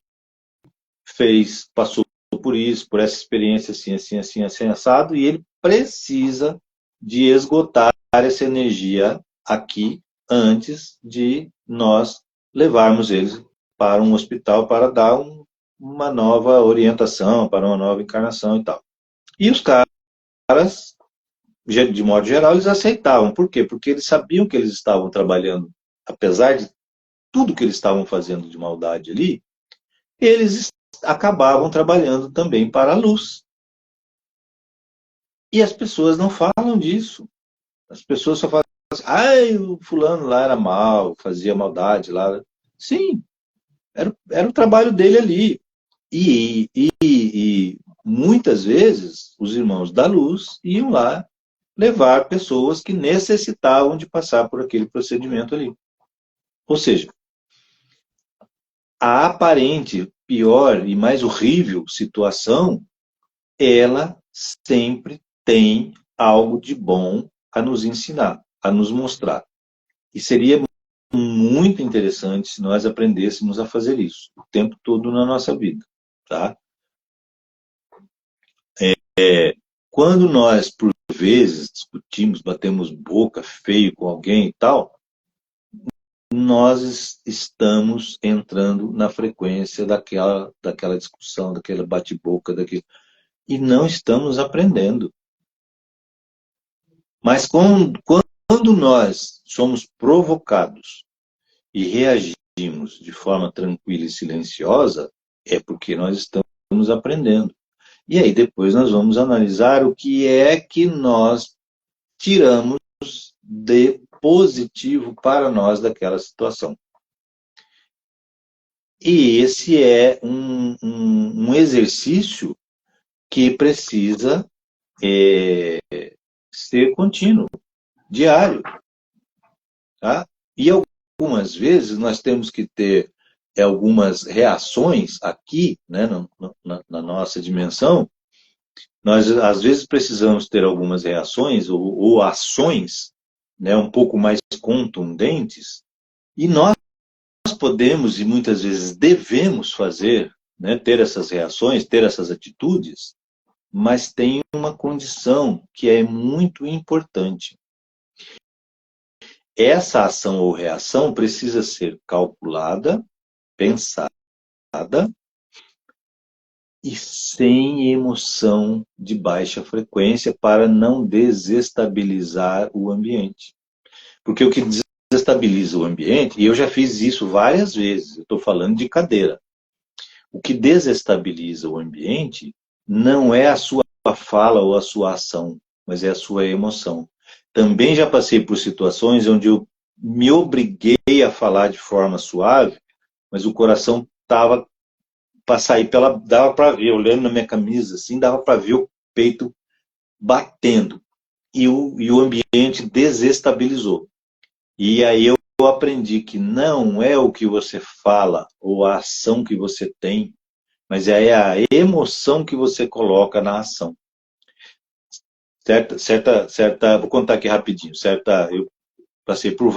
Speaker 3: passou por isso, por essa experiência assim, assim, assim, assim, assado, e ele precisa de esgotar essa energia aqui antes de nós levarmos eles para um hospital para dar uma nova orientação, para uma nova encarnação e tal. E os caras, de modo geral, eles aceitavam. Por quê? Porque eles sabiam que eles estavam trabalhando, apesar de tudo que eles estavam fazendo de maldade ali, eles acabavam trabalhando também para a luz. E as pessoas não falam disso. As pessoas só falam assim, ai, o fulano lá era mal, fazia maldade lá. Sim, era o trabalho dele ali. E muitas vezes os irmãos da luz iam lá levar pessoas que necessitavam de passar por aquele procedimento ali. Ou seja, a aparente pior e mais horrível situação, ela sempre tem algo de bom a nos ensinar, a nos mostrar. E seria muito interessante se nós aprendêssemos a fazer isso o tempo todo na nossa vida, tá? Quando nós, por vezes, discutimos, batemos boca feio com alguém e tal, nós estamos entrando na frequência daquela discussão, daquele bate-boca, e não estamos aprendendo. Mas quando nós somos provocados e reagimos de forma tranquila e silenciosa, é porque nós estamos aprendendo. E aí depois nós vamos analisar o que é que nós tiramos de positivo para nós daquela situação. E esse é um exercício que precisa ser contínuo, diário. Tá? E algumas vezes nós temos que ter algumas reações aqui, né, na nossa dimensão. Nós, às vezes, precisamos ter algumas reações ou ações, né, um pouco mais contundentes, e nós podemos e muitas vezes devemos fazer, né, ter essas reações, ter essas atitudes, mas tem uma condição que é muito importante. Essa ação ou reação precisa ser calculada, pensada e sem emoção de baixa frequência para não desestabilizar o ambiente. Porque o que desestabiliza o ambiente, e eu já fiz isso várias vezes, eu estou falando de cadeira. O que desestabiliza o ambiente não é a sua fala ou a sua ação, mas é a sua emoção. Também já passei por situações onde eu me obriguei a falar de forma suave, mas o coração estava para sair dava para ver, olhando na minha camisa, assim, dava para ver o peito batendo. E o ambiente desestabilizou. E aí eu aprendi que não é o que você fala ou a ação que você tem, mas é a emoção que você coloca na ação. Vou contar aqui rapidinho. Eu passei por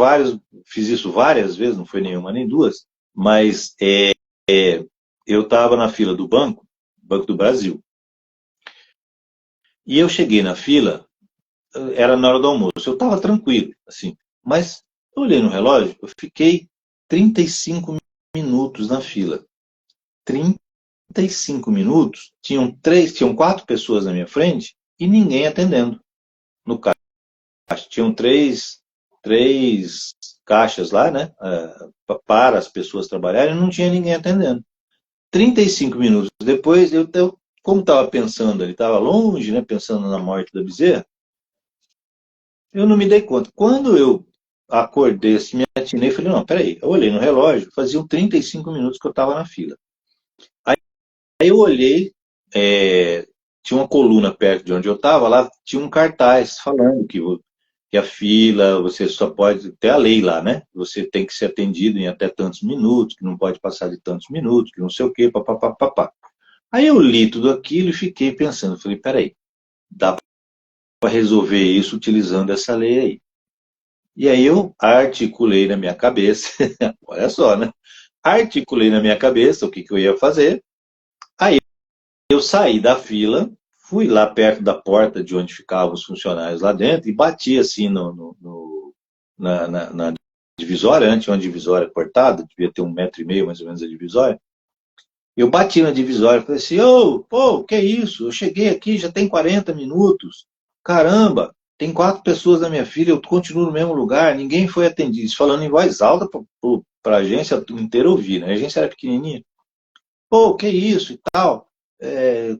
Speaker 3: fiz isso várias vezes, não foi nenhuma nem duas, mas eu estava na fila do Banco do Brasil. E eu cheguei na fila, era na hora do almoço, eu estava tranquilo, assim, mas eu olhei no relógio, eu fiquei 35 minutos na fila. 35 minutos, tinham 4 pessoas na minha frente e ninguém atendendo no caixa. Tinham três caixas lá, né, para as pessoas trabalharem, e não tinha ninguém atendendo. 35 minutos depois, eu como estava pensando, ele estava longe, né, pensando na morte da bezerra, eu não me dei conta. Quando eu acordei, assim, me atinei, falei, não, peraí. Eu olhei no relógio, faziam 35 minutos que eu estava na fila. Aí eu olhei, tinha uma coluna perto de onde eu estava, lá tinha um cartaz falando que a fila, você só pode, tem a lei lá, né? Você tem que ser atendido em até tantos minutos, que não pode passar de tantos minutos, que não sei o quê, papapá. Aí eu li tudo aquilo e fiquei pensando, falei, peraí, dá para resolver isso utilizando essa lei aí. E aí eu articulei na minha cabeça, olha só, né? Articulei na minha cabeça o que, que eu ia fazer. Aí eu saí da fila, fui lá perto da porta de onde ficavam os funcionários lá dentro e bati assim na divisória, né? Tinha uma divisória cortada, devia ter 1,5 metro mais ou menos a divisória. Eu bati na divisória e falei assim, ô, pô, que isso? Eu cheguei aqui, já tem 40 minutos. Caramba, tem 4 pessoas na minha fila, eu continuo no mesmo lugar, ninguém foi atendido. Isso falando em voz alta para a agência inteira ouvir, né? A agência era pequenininha. Pô, que isso e tal. É,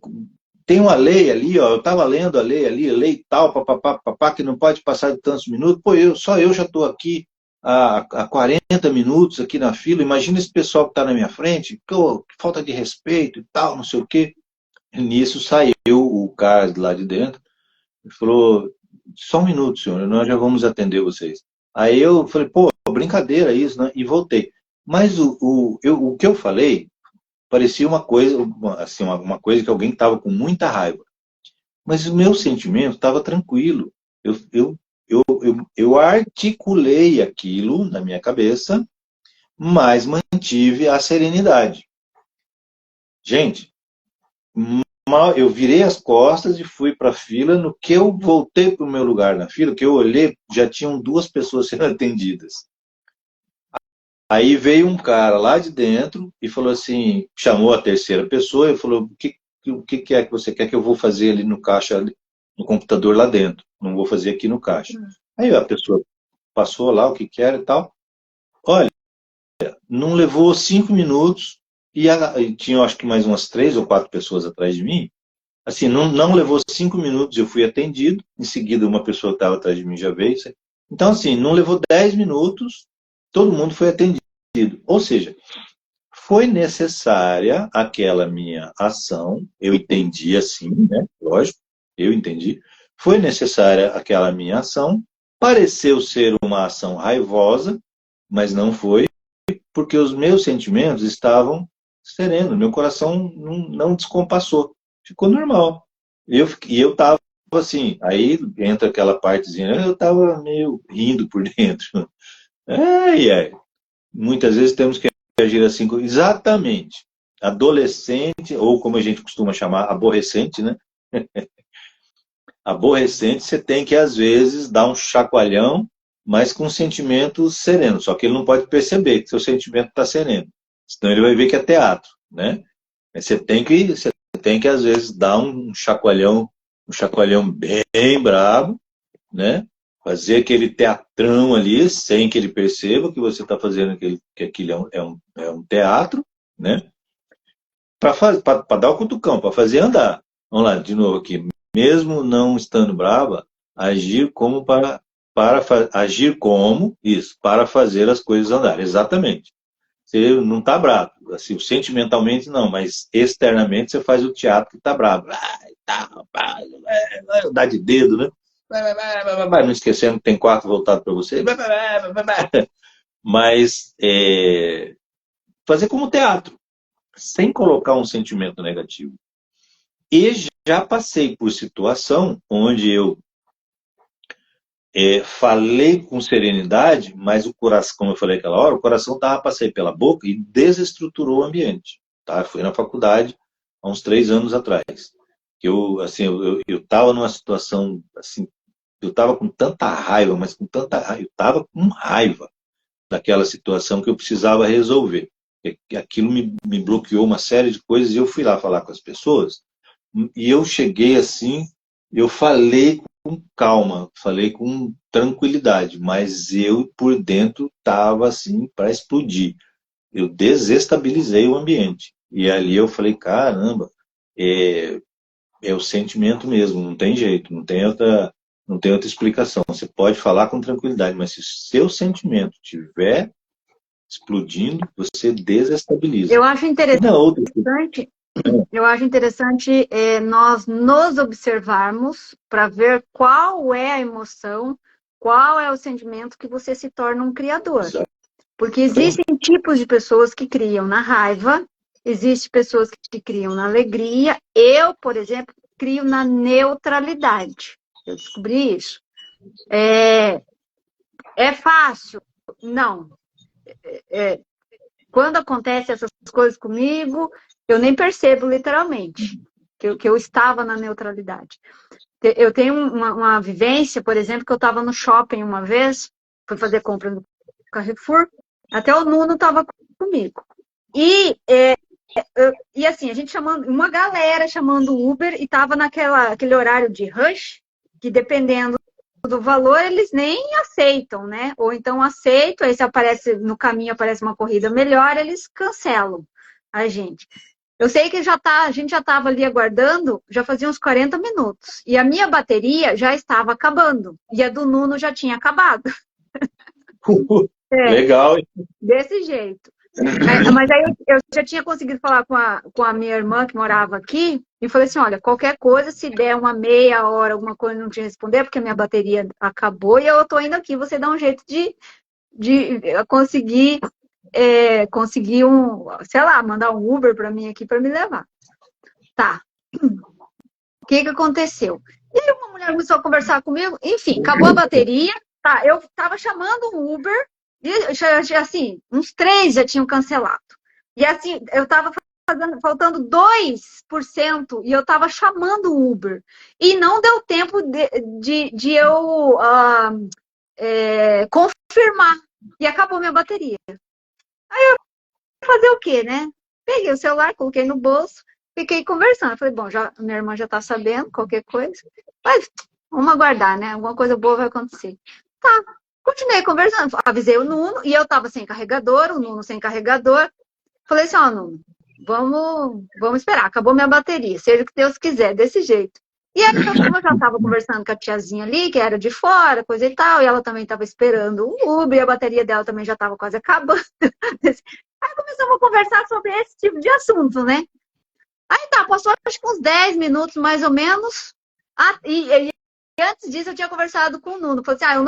Speaker 3: tem uma lei ali, ó, eu estava lendo a lei ali, lei tal, papapá, que não pode passar de tantos minutos. Pô, só eu já estou aqui há 40 minutos aqui na fila. Imagina esse pessoal que está na minha frente, pô, que falta de respeito e tal, não sei o quê. Nisso saiu o cara de lá de dentro e falou, só um minuto, senhor, nós já vamos atender vocês. Aí eu falei, pô, brincadeira isso, né? E voltei. Mas o que eu falei parecia uma coisa, assim, uma coisa que alguém estava com muita raiva. Mas o meu sentimento estava tranquilo. Eu articulei aquilo na minha cabeça, mas mantive a serenidade. Gente, eu virei as costas e fui para a fila. No que eu voltei para o meu lugar na fila, que eu olhei, já tinham 2 pessoas sendo atendidas. Aí veio um cara lá de dentro e falou assim, chamou a terceira pessoa e falou, o que é que você quer que eu vou fazer ali no caixa, no computador lá dentro? Não vou fazer aqui no caixa. Aí a pessoa passou lá o que quer e tal. Olha, não levou 5 minutos e tinha acho que mais umas 3 ou 4 pessoas atrás de mim. Assim, não levou 5 minutos, eu fui atendido. Em seguida, uma pessoa que estava atrás de mim já veio. Então, assim, não levou 10 minutos, todo mundo foi atendido. Ou seja, foi necessária aquela minha ação, eu entendi assim, né? Lógico, eu entendi. Foi necessária aquela minha ação, pareceu ser uma ação raivosa, mas não foi, porque os meus sentimentos estavam serenos, meu coração não descompassou, ficou normal. E eu estava assim, aí entra aquela partezinha, eu estava meio rindo por dentro. Ai, ai. Muitas vezes temos que agir assim, exatamente. Adolescente, ou como a gente costuma chamar, aborrecente, né? Aborrecente, você tem que, às vezes, dar um chacoalhão, mas com um sentimento sereno. Só que ele não pode perceber que seu sentimento está sereno. Senão ele vai ver que é teatro, né? Você tem que às vezes, dar um chacoalhão bem brabo, né? Fazer aquele teatrão ali, sem que ele perceba que você está fazendo que aquilo é um teatro, né? Para dar o cutucão, para fazer andar. Vamos lá, de novo aqui. Mesmo não estando brava, agir como agir como isso, para fazer as coisas andarem. Exatamente. Você não está bravo, assim, sentimentalmente não, mas externamente você faz o teatro que está bravo. Dá de dedo, né? Não esquecendo que tem 4 voltados para você. Mas fazer como teatro, sem colocar um sentimento negativo. E já passei por situação onde eu falei com serenidade, mas o coração, como eu falei aquela hora, o coração estava para sair pela boca e desestruturou o ambiente. Tá? Fui na faculdade há uns 3 anos atrás. Eu estava numa situação assim, eu estava com tanta raiva, mas com tanta raiva, eu estava com raiva daquela situação que eu precisava resolver. Aquilo me bloqueou uma série de coisas e eu fui lá falar com as pessoas e eu cheguei assim, eu falei com calma, falei com tranquilidade, mas eu por dentro estava assim para explodir. Eu desestabilizei o ambiente. E ali eu falei, caramba, é o sentimento mesmo, não tem jeito, não tem outra explicação. Você pode falar com tranquilidade, mas se o seu sentimento estiver explodindo, você desestabiliza.
Speaker 2: Eu acho
Speaker 3: Outra...
Speaker 2: interessante nós nos observarmos para ver qual é a emoção, qual é o sentimento que você se torna um criador.
Speaker 3: Exato.
Speaker 2: Porque existem tipos de pessoas que criam na raiva, existem pessoas que criam na alegria. Eu, por exemplo, crio na neutralidade. Eu descobri isso. É fácil? Não. Quando acontecem essas coisas comigo, eu nem percebo literalmente que eu estava na neutralidade. Eu tenho uma vivência, por exemplo, que eu estava no shopping uma vez, fui fazer compra no Carrefour, até o Nuno estava comigo. E assim, a gente chamando, uma galera chamando Uber, e estava naquele horário de rush, que dependendo do valor, eles nem aceitam, né? Ou então aceitam, aí se aparece no caminho, aparece uma corrida melhor, eles cancelam a gente. Eu sei que a gente já estava ali aguardando, já fazia uns 40 minutos. E a minha bateria já estava acabando. E a do Nuno já tinha acabado.
Speaker 3: Legal.
Speaker 2: Desse jeito. Mas aí eu já tinha conseguido falar com a minha irmã que morava aqui, e falei assim, olha, qualquer coisa, se der uma meia hora, alguma coisa, não te responder, porque a minha bateria acabou, e eu tô indo aqui, você dá um jeito de conseguir sei lá, mandar um Uber para mim aqui para me levar. Tá. O que aconteceu? E aí uma mulher começou a conversar comigo, enfim, acabou a bateria, tá, eu tava chamando um Uber, e assim, uns 3 já tinham cancelado. E assim, eu tava faltando 2%, e eu tava chamando o Uber. E não deu tempo de eu confirmar. E acabou minha bateria. Aí eu fazer o quê, né? Peguei o celular, coloquei no bolso, fiquei conversando. Falei, bom, minha irmã já tá sabendo, qualquer coisa. Mas vamos aguardar, né? Alguma coisa boa vai acontecer. Tá, continuei conversando. Avisei o Nuno, e eu tava sem carregador, o Nuno sem carregador. Falei assim, ó, Nuno, vamos esperar. Acabou minha bateria, seja o que Deus quiser, desse jeito. E aí, como eu já estava conversando com a tiazinha ali, que era de fora, coisa e tal, e ela também estava esperando o Uber, e a bateria dela também já estava quase acabando. Aí começamos a conversar sobre esse tipo de assunto, né? Aí tá, passou acho que uns 10 minutos mais ou menos. E antes disso eu tinha conversado com o Nuno. Falei assim, eu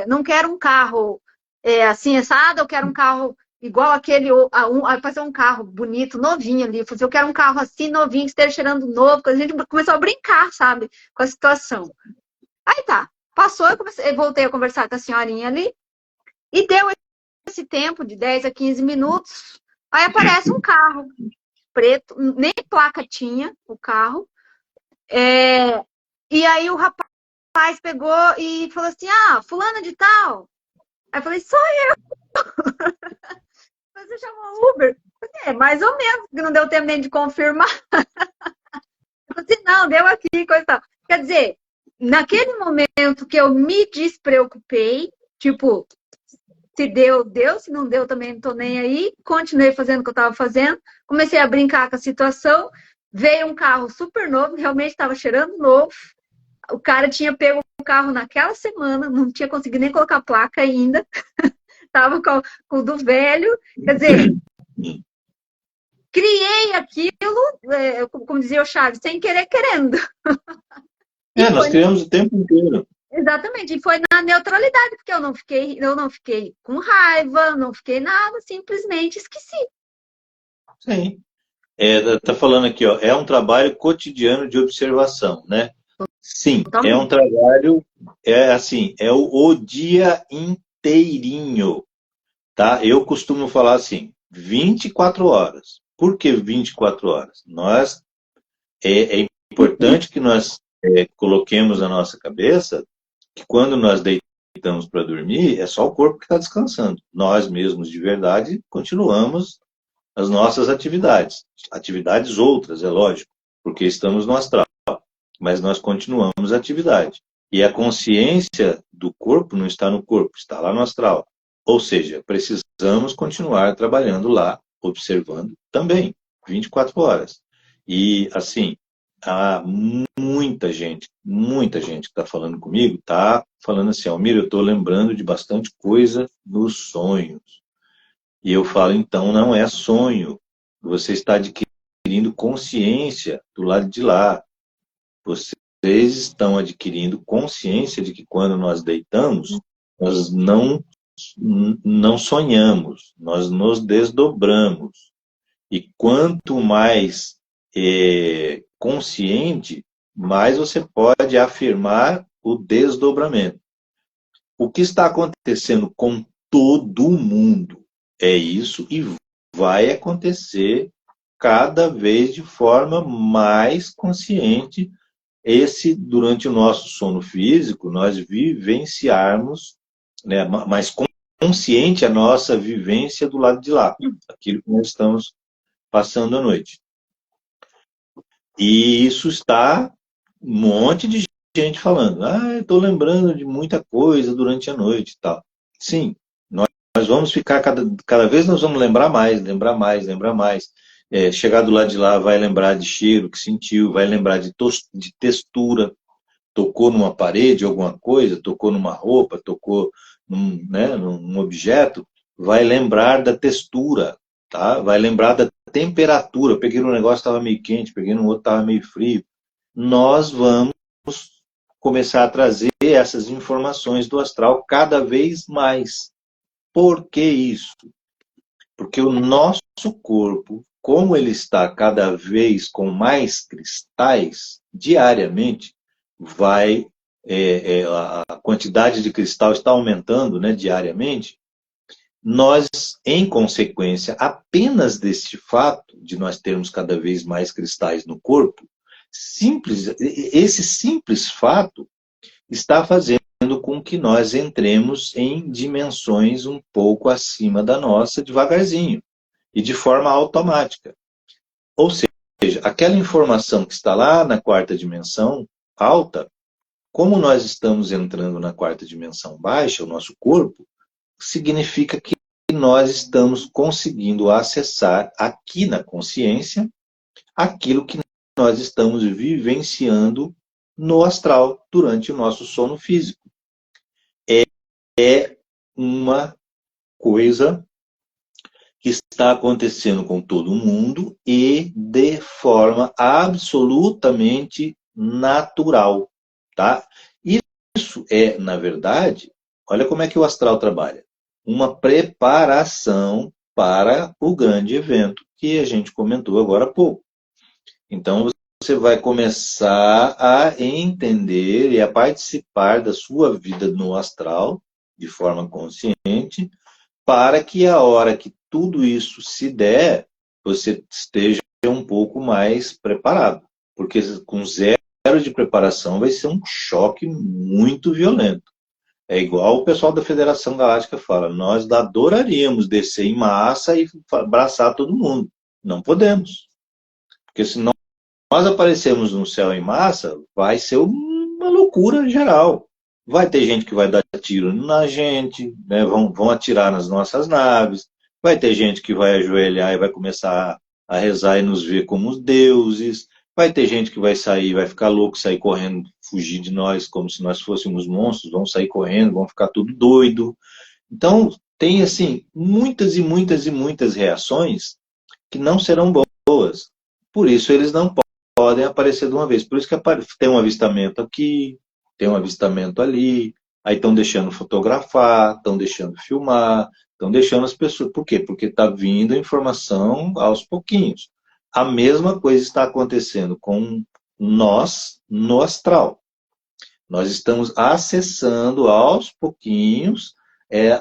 Speaker 2: não quero um carro assim, assado, eu quero um carro igual aquele, fazer um carro bonito, novinho ali. Eu falei assim, eu quero um carro assim, novinho, que esteja cheirando novo. A gente começou a brincar, sabe, com a situação. Aí tá, passou, eu voltei a conversar com a senhorinha ali, e deu esse tempo de 10 a 15 minutos, aí aparece um carro preto, nem placa tinha o carro, e aí o rapaz pegou e falou assim, fulana de tal. Aí eu falei, sou eu. Você chamou Uber? Mais ou menos, porque não deu tempo nem de confirmar. Eu falei assim, não, deu aqui, coisa e tal. Quer dizer, naquele momento que eu me despreocupei, tipo, se deu, deu, se não deu, também não tô nem aí. Continuei fazendo o que eu estava fazendo. Comecei a brincar com a situação. Veio um carro super novo, realmente estava cheirando novo. O cara tinha pego o carro naquela semana, não tinha conseguido nem colocar placa ainda. Estava com o do velho. Quer dizer, criei aquilo, como dizia o Chaves, sem querer, querendo.
Speaker 3: Nós criamos o tempo inteiro.
Speaker 2: Exatamente, e foi na neutralidade, porque eu não fiquei com raiva, não fiquei nada, simplesmente esqueci.
Speaker 3: Sim. Tá falando aqui, ó, é um trabalho cotidiano de observação, né? Sim, é um trabalho, é o dia inteirinho, tá? Eu costumo falar assim, 24 horas. Por que 24 horas? É importante que nós coloquemos na nossa cabeça que quando nós deitamos para dormir, é só o corpo que está descansando. Nós mesmos, de verdade, continuamos as nossas atividades. Atividades outras, é lógico, porque estamos no astral. Mas nós continuamos a atividade. E a consciência do corpo não está no corpo, está lá no astral. Ou seja, precisamos continuar trabalhando lá, observando também, 24 horas. E, assim, há muita gente que está falando comigo, está falando assim, Almir, eu estou lembrando de bastante coisa nos sonhos. E eu falo, então não é sonho. Você está adquirindo consciência do lado de lá. Vocês estão adquirindo consciência de que quando nós deitamos, nós não sonhamos, nós nos desdobramos. E quanto mais consciente, mais você pode afirmar o desdobramento. O que está acontecendo com todo mundo é isso e vai acontecer cada vez de forma mais consciente. Esse, durante o nosso sono físico, nós vivenciarmos, né, mais consciente a nossa vivência do lado de lá, aquilo que nós estamos passando a noite. E isso está um monte de gente falando. Ah, eu estou lembrando de muita coisa durante a noite e tal. Sim, nós vamos ficar, cada vez nós vamos lembrar mais, lembrar mais, lembrar mais. Chegar do lado de lá, vai lembrar de cheiro que sentiu, vai lembrar de textura. Tocou numa parede, alguma coisa, tocou numa roupa, tocou num objeto, vai lembrar da textura, tá? Vai lembrar da temperatura. Peguei um negócio, estava meio quente, peguei um outro, estava meio frio. Nós vamos começar a trazer essas informações do astral cada vez mais. Por que isso? Porque o nosso corpo, como ele está cada vez com mais cristais, diariamente, a quantidade de cristal está aumentando, né, diariamente. Nós, em consequência, apenas deste fato de nós termos cada vez mais cristais no corpo, esse simples fato está fazendo com que nós entremos em dimensões um pouco acima da nossa, devagarzinho, e de forma automática. Ou seja, aquela informação que está lá na quarta dimensão, alta, como nós estamos entrando na quarta dimensão baixa, o nosso corpo, significa que nós estamos conseguindo acessar aqui na consciência aquilo que nós estamos vivenciando no astral durante o nosso sono físico. É uma coisa que está acontecendo com todo mundo e de forma absolutamente natural, tá? Isso é, na verdade, olha como é que o astral trabalha. Uma preparação para o grande evento que a gente comentou agora há pouco. Então, você vai começar a entender e a participar da sua vida no astral, de forma consciente, para que a hora que tudo isso se der, você esteja um pouco mais preparado. Porque com zero de preparação vai ser um choque muito violento. É igual o pessoal da Federação Galáctica fala, nós adoraríamos descer em massa e abraçar todo mundo. Não podemos. Porque se nós aparecermos no céu em massa, vai ser uma loucura geral. Vai ter gente que vai dar tiro na gente, né? vão atirar nas nossas naves, vai ter gente que vai ajoelhar e vai começar a rezar e nos ver como os deuses, vai ter gente que vai sair, vai ficar louco, sair correndo, fugir de nós como se nós fôssemos monstros, vão sair correndo, vão ficar tudo doido. Então, tem assim, muitas e muitas e muitas reações que não serão boas. Por isso eles não podem aparecer de uma vez. Por isso que tem um avistamento aqui, tem um avistamento ali, aí estão deixando fotografar, estão deixando filmar, estão deixando as pessoas. Por quê? Porque está vindo a informação aos pouquinhos. A mesma coisa está acontecendo com nós no astral. Nós estamos acessando aos pouquinhos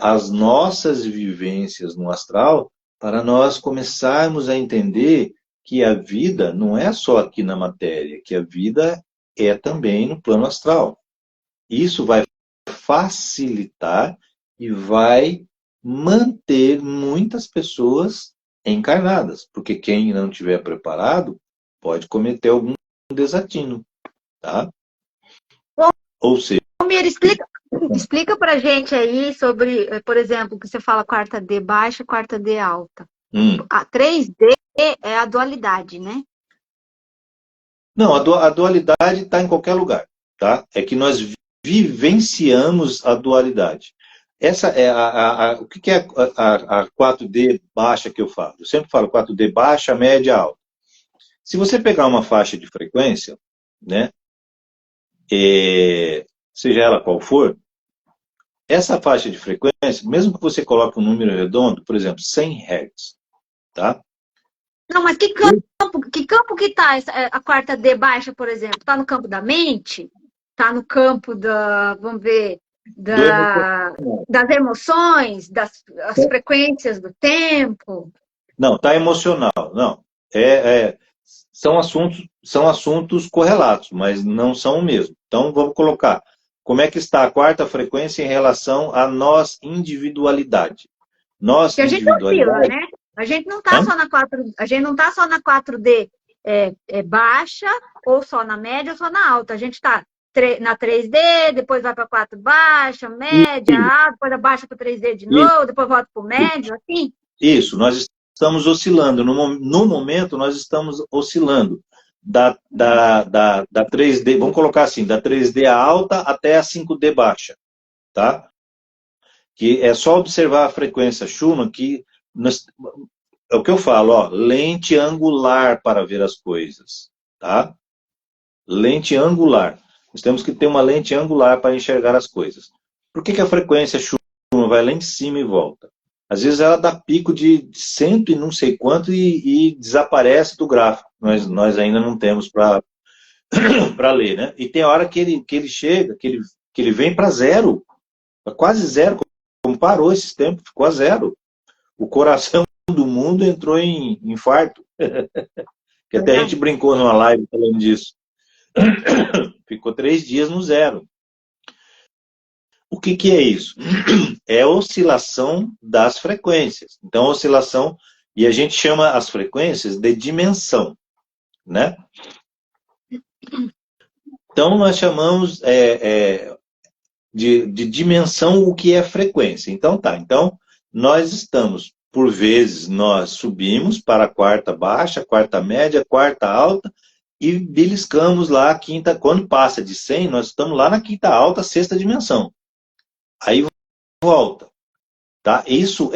Speaker 3: as nossas vivências no astral para nós começarmos a entender que a vida não é só aqui na matéria, que a vida é também no plano astral. Isso vai facilitar e vai manter muitas pessoas encarnadas, porque quem não estiver preparado pode cometer algum desatino, tá? Ou seja...
Speaker 2: Almir, explica pra gente aí sobre, por exemplo, que você fala quarta D baixa, quarta D alta. A 3D é a dualidade, né?
Speaker 3: Não, a dualidade está em qualquer lugar, tá? É que nós vivenciamos a dualidade. Essa é o que é a 4D baixa que eu falo? Eu sempre falo 4D baixa, média, alta. Se você pegar uma faixa de frequência, né, seja ela qual for, essa faixa de frequência, mesmo que você coloque um número redondo, por exemplo, 100 Hz, tá?
Speaker 2: Não, mas que campo que tá a quarta D baixa, por exemplo? Tá no campo da mente? Tá no campo vamos ver, das emoções, das frequências do tempo?
Speaker 3: Não, tá emocional, não. São assuntos correlatos, mas não são o mesmo. Então, vamos colocar como é que está a quarta frequência em relação à nossa individualidade.
Speaker 2: Porque a gente oscila, né? A gente não está só na 4D baixa, ou só na média, ou só na alta. A gente está na 3D, depois vai para 4 baixa, média, alta, depois abaixa para 3D de novo, depois volta para o médio, assim.
Speaker 3: Isso, nós estamos oscilando. No momento, nós estamos oscilando da 3D, vamos colocar assim, da 3D alta até a 5D baixa, tá? Que é só observar a frequência Schumann, que é o que eu falo, ó, lente angular para ver as coisas, tá? Lente angular. Nós temos que ter uma lente angular para enxergar as coisas. Por que a frequência Schumann vai lá em cima e volta? Às vezes ela dá pico de 100 e não sei quanto e desaparece do gráfico. Nós ainda não temos para ler, né? E tem hora que ele chega, que ele vem para zero, pra quase zero, como parou esse tempo, ficou a zero. O coração do mundo entrou em infarto. Que até a gente brincou numa live falando disso. Ficou 3 dias no zero. O que é isso? É a oscilação das frequências. Então, oscilação, e a gente chama as frequências de dimensão, né? Então, nós chamamos de dimensão o que é frequência. Então, tá. Então, nós estamos, por vezes, nós subimos para a quarta baixa, quarta média, quarta alta, e beliscamos lá a quinta. Quando passa de 100, nós estamos lá na quinta alta, sexta dimensão. Aí volta, tá? Isso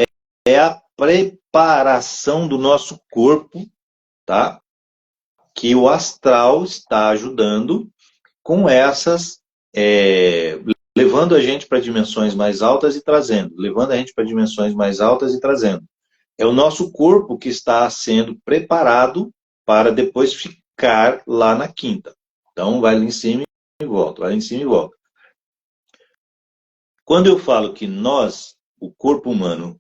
Speaker 3: é a preparação do nosso corpo, tá? Que o astral está ajudando com essas, levando a gente para dimensões mais altas e trazendo, levando a gente para dimensões mais altas e trazendo. É o nosso corpo que está sendo preparado para depois ficar lá na quinta. Então, vai lá em cima e volta, vai lá em cima e volta. Quando eu falo que nós, o corpo humano,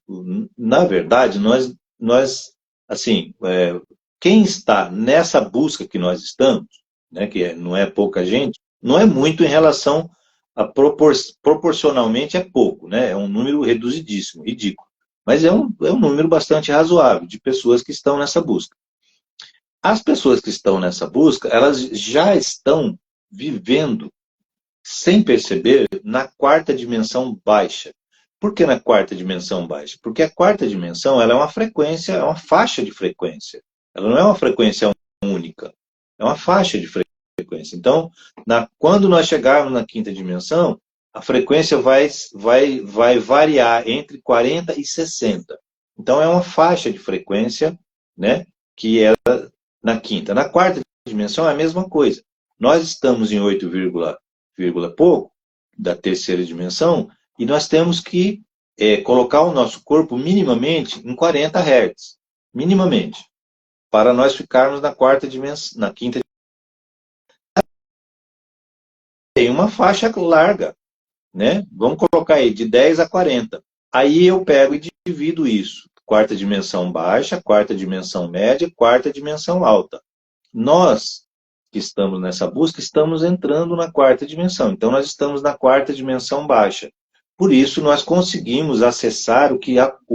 Speaker 3: na verdade, nós assim, quem está nessa busca que nós estamos, né, que não é pouca gente, não é muito em relação a proporcionalmente é pouco, né, é um número reduzidíssimo, ridículo, mas é um número bastante razoável de pessoas que estão nessa busca. As pessoas que estão nessa busca, elas já estão vivendo sem perceber, na quarta dimensão baixa. Por que na quarta dimensão baixa? Porque a quarta dimensão ela é uma frequência, é uma faixa de frequência. Ela não é uma frequência única, é uma faixa de frequência. Então, quando nós chegarmos na quinta dimensão, a frequência vai variar entre 40 e 60. Então, é uma faixa de frequência, né, que é na quinta. Na quarta dimensão é a mesma coisa. Nós estamos em 8, pouco, da terceira dimensão, e nós temos que colocar o nosso corpo minimamente em 40 Hz, minimamente, para nós ficarmos na quarta dimensão, na quinta dimensão. Tem uma faixa larga, né? Vamos colocar aí de 10 a 40. Aí eu pego e divido isso. Quarta dimensão baixa, quarta dimensão média, quarta dimensão alta. Nós que estamos nessa busca, estamos entrando na quarta dimensão. Então, nós estamos na quarta dimensão baixa. Por isso, nós conseguimos acessar o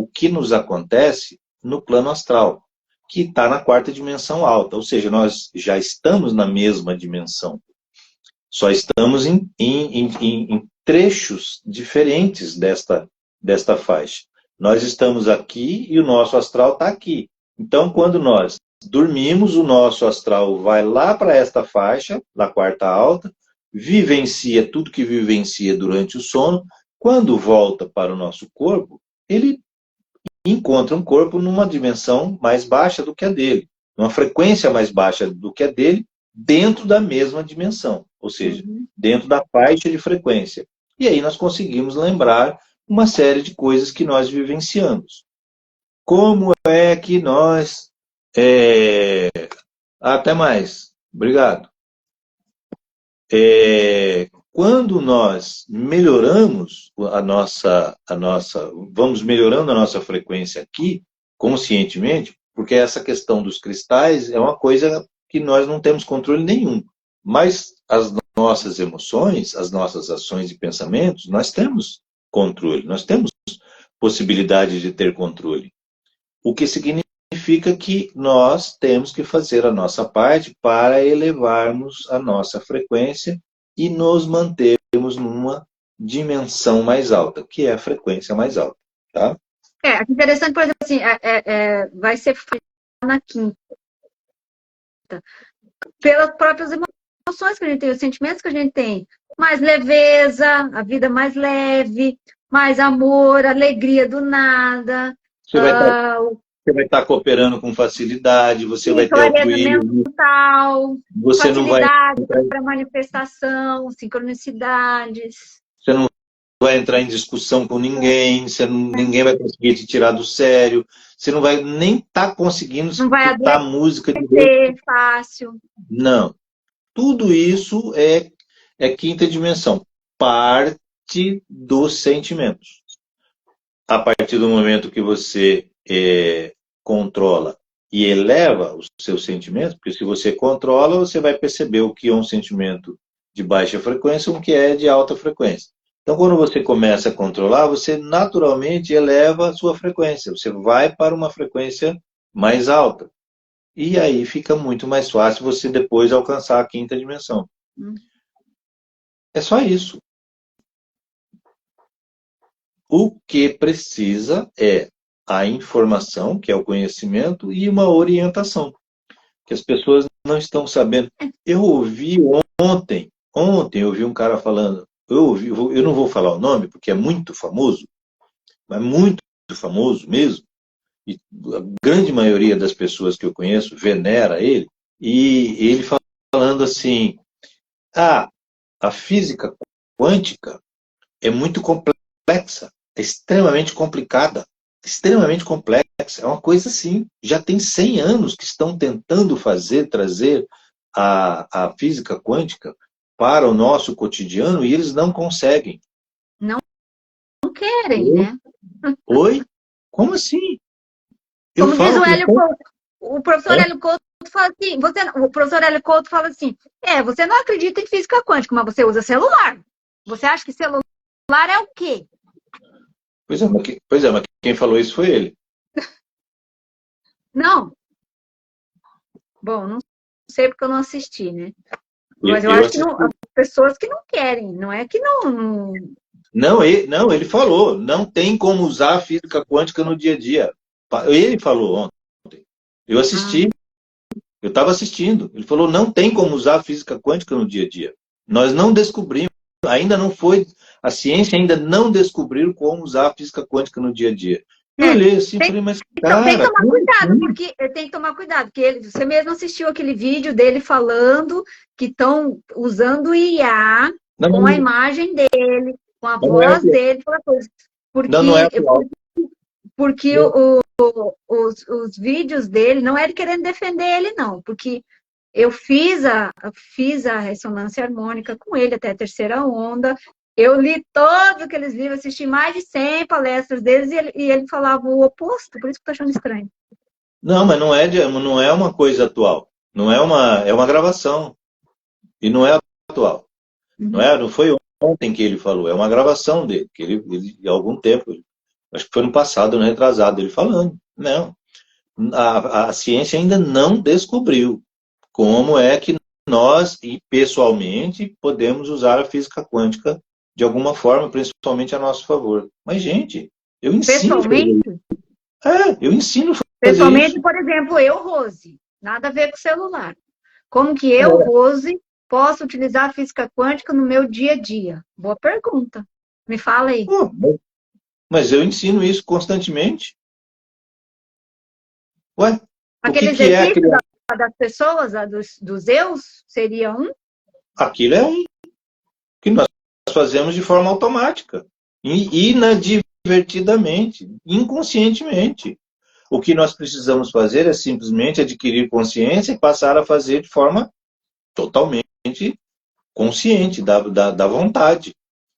Speaker 3: que nos acontece no plano astral, que está na quarta dimensão alta. Ou seja, nós já estamos na mesma dimensão. Só estamos em trechos diferentes desta faixa. Nós estamos aqui e o nosso astral está aqui. Então, quando nós dormimos, o nosso astral vai lá para esta faixa, da quarta alta, vivencia tudo que vivencia durante o sono. Quando volta para o nosso corpo, ele encontra um corpo numa dimensão mais baixa do que a dele, numa frequência mais baixa do que a dele, dentro da mesma dimensão, ou seja, dentro da faixa de frequência. E aí nós conseguimos lembrar uma série de coisas que nós vivenciamos. Como é que nós... Até mais. Obrigado. Quando nós melhoramos vamos melhorando a nossa frequência aqui, conscientemente, porque essa questão dos cristais é uma coisa que nós não temos controle nenhum. Mas as nossas emoções, as nossas ações e pensamentos, nós temos controle, nós temos possibilidade de ter controle. O que significa que nós temos que fazer a nossa parte para elevarmos a nossa frequência e nos mantermos numa dimensão mais alta, que é a frequência mais alta. Tá?
Speaker 2: Interessante, por exemplo, assim, vai ser na quinta. Pelas próprias emoções que a gente tem, os sentimentos que a gente tem. Mais leveza, a vida mais leve, mais amor, alegria do nada.
Speaker 3: Você vai estar cooperando com facilidade, você vai ter
Speaker 2: clareza mental,
Speaker 3: você não vai
Speaker 2: para manifestação, sincronicidades.
Speaker 3: Você não vai entrar em discussão com ninguém, ninguém vai conseguir te tirar do sério, você não vai nem estar conseguindo escutar a música de
Speaker 2: fácil.
Speaker 3: Não. Tudo isso é quinta dimensão, parte dos sentimentos. A partir do momento que você controla e eleva os seus sentimentos, porque se você controla, você vai perceber o que é um sentimento de baixa frequência e o que é de alta frequência. Então, quando você começa a controlar, você naturalmente eleva a sua frequência. Você vai para uma frequência mais alta. E aí fica muito mais fácil você depois alcançar a quinta dimensão. É só isso. O que precisa é a informação, que é o conhecimento, e uma orientação, que as pessoas não estão sabendo. Eu ouvi ontem eu ouvi um cara falando, eu não vou falar o nome, porque é muito famoso, mas muito famoso mesmo, e a grande maioria das pessoas que eu conheço venera ele, e ele falando assim, a física quântica é muito complexa, é extremamente complicada, extremamente complexa, é uma coisa assim, já tem 100 anos que estão tentando trazer a física quântica para o nosso cotidiano e eles não conseguem.
Speaker 2: Não querem, né?
Speaker 3: Oi? Como assim?
Speaker 2: Como diz o Hélio Couto, o professor Hélio Couto fala assim, o professor Hélio Couto fala assim, você não acredita em física quântica, mas você usa celular. Você acha que celular é o quê?
Speaker 3: Pois é, mas quem falou isso foi ele.
Speaker 2: Não. Bom, não sei porque eu não assisti, né? Mas eu acho que não, as pessoas que não querem, não é que não...
Speaker 3: Não, ele falou, não tem como usar a física quântica no dia a dia. Ele falou ontem. Eu assisti, eu estava assistindo. Ele falou, não tem como usar a física quântica no dia a dia. Nós não descobrimos, ainda não foi, a ciência ainda não descobriu como usar a física quântica no dia a dia. Eu olhei assim e falei, mas cara...
Speaker 2: Então tem que tomar cuidado, porque tem que tomar cuidado, porque você mesmo assistiu aquele vídeo dele falando que estão usando IA com a imagem dele, com a voz dele, aquela coisa. Porque os vídeos dele, não é ele querendo defender ele, não, porque eu fiz a ressonância harmônica com ele até a terceira onda. Eu li todos aqueles livros, assisti mais de 100 palestras deles e ele falava o oposto, por isso que eu tô achando estranho.
Speaker 3: Não, mas não é uma coisa atual. É uma gravação. E não é atual. Não foi ontem que ele falou, é uma gravação dele, que ele há algum tempo, acho que foi no passado, no retrasado, ele falando. Não. A ciência ainda não descobriu como é que nós, e pessoalmente, podemos usar a física quântica de alguma forma, principalmente a nosso favor. Mas, gente, eu ensino.
Speaker 2: Pessoalmente?
Speaker 3: Eu ensino a fazer
Speaker 2: pessoalmente,
Speaker 3: isso.
Speaker 2: Por exemplo, eu, Rose, Nada a ver com o celular. Como que eu, Rose, posso utilizar a física quântica no meu dia a dia? Boa pergunta. Me fala aí.
Speaker 3: Pô, mas eu ensino isso constantemente. Ué, o
Speaker 2: Aquele
Speaker 3: que é
Speaker 2: exercício
Speaker 3: aquilo?
Speaker 2: das pessoas, dos eus, seria um?
Speaker 3: Aquilo é um que nós fazemos de forma automática, inadvertidamente, inconscientemente. O que nós precisamos fazer é simplesmente adquirir consciência e passar a fazer de forma totalmente consciente, da vontade.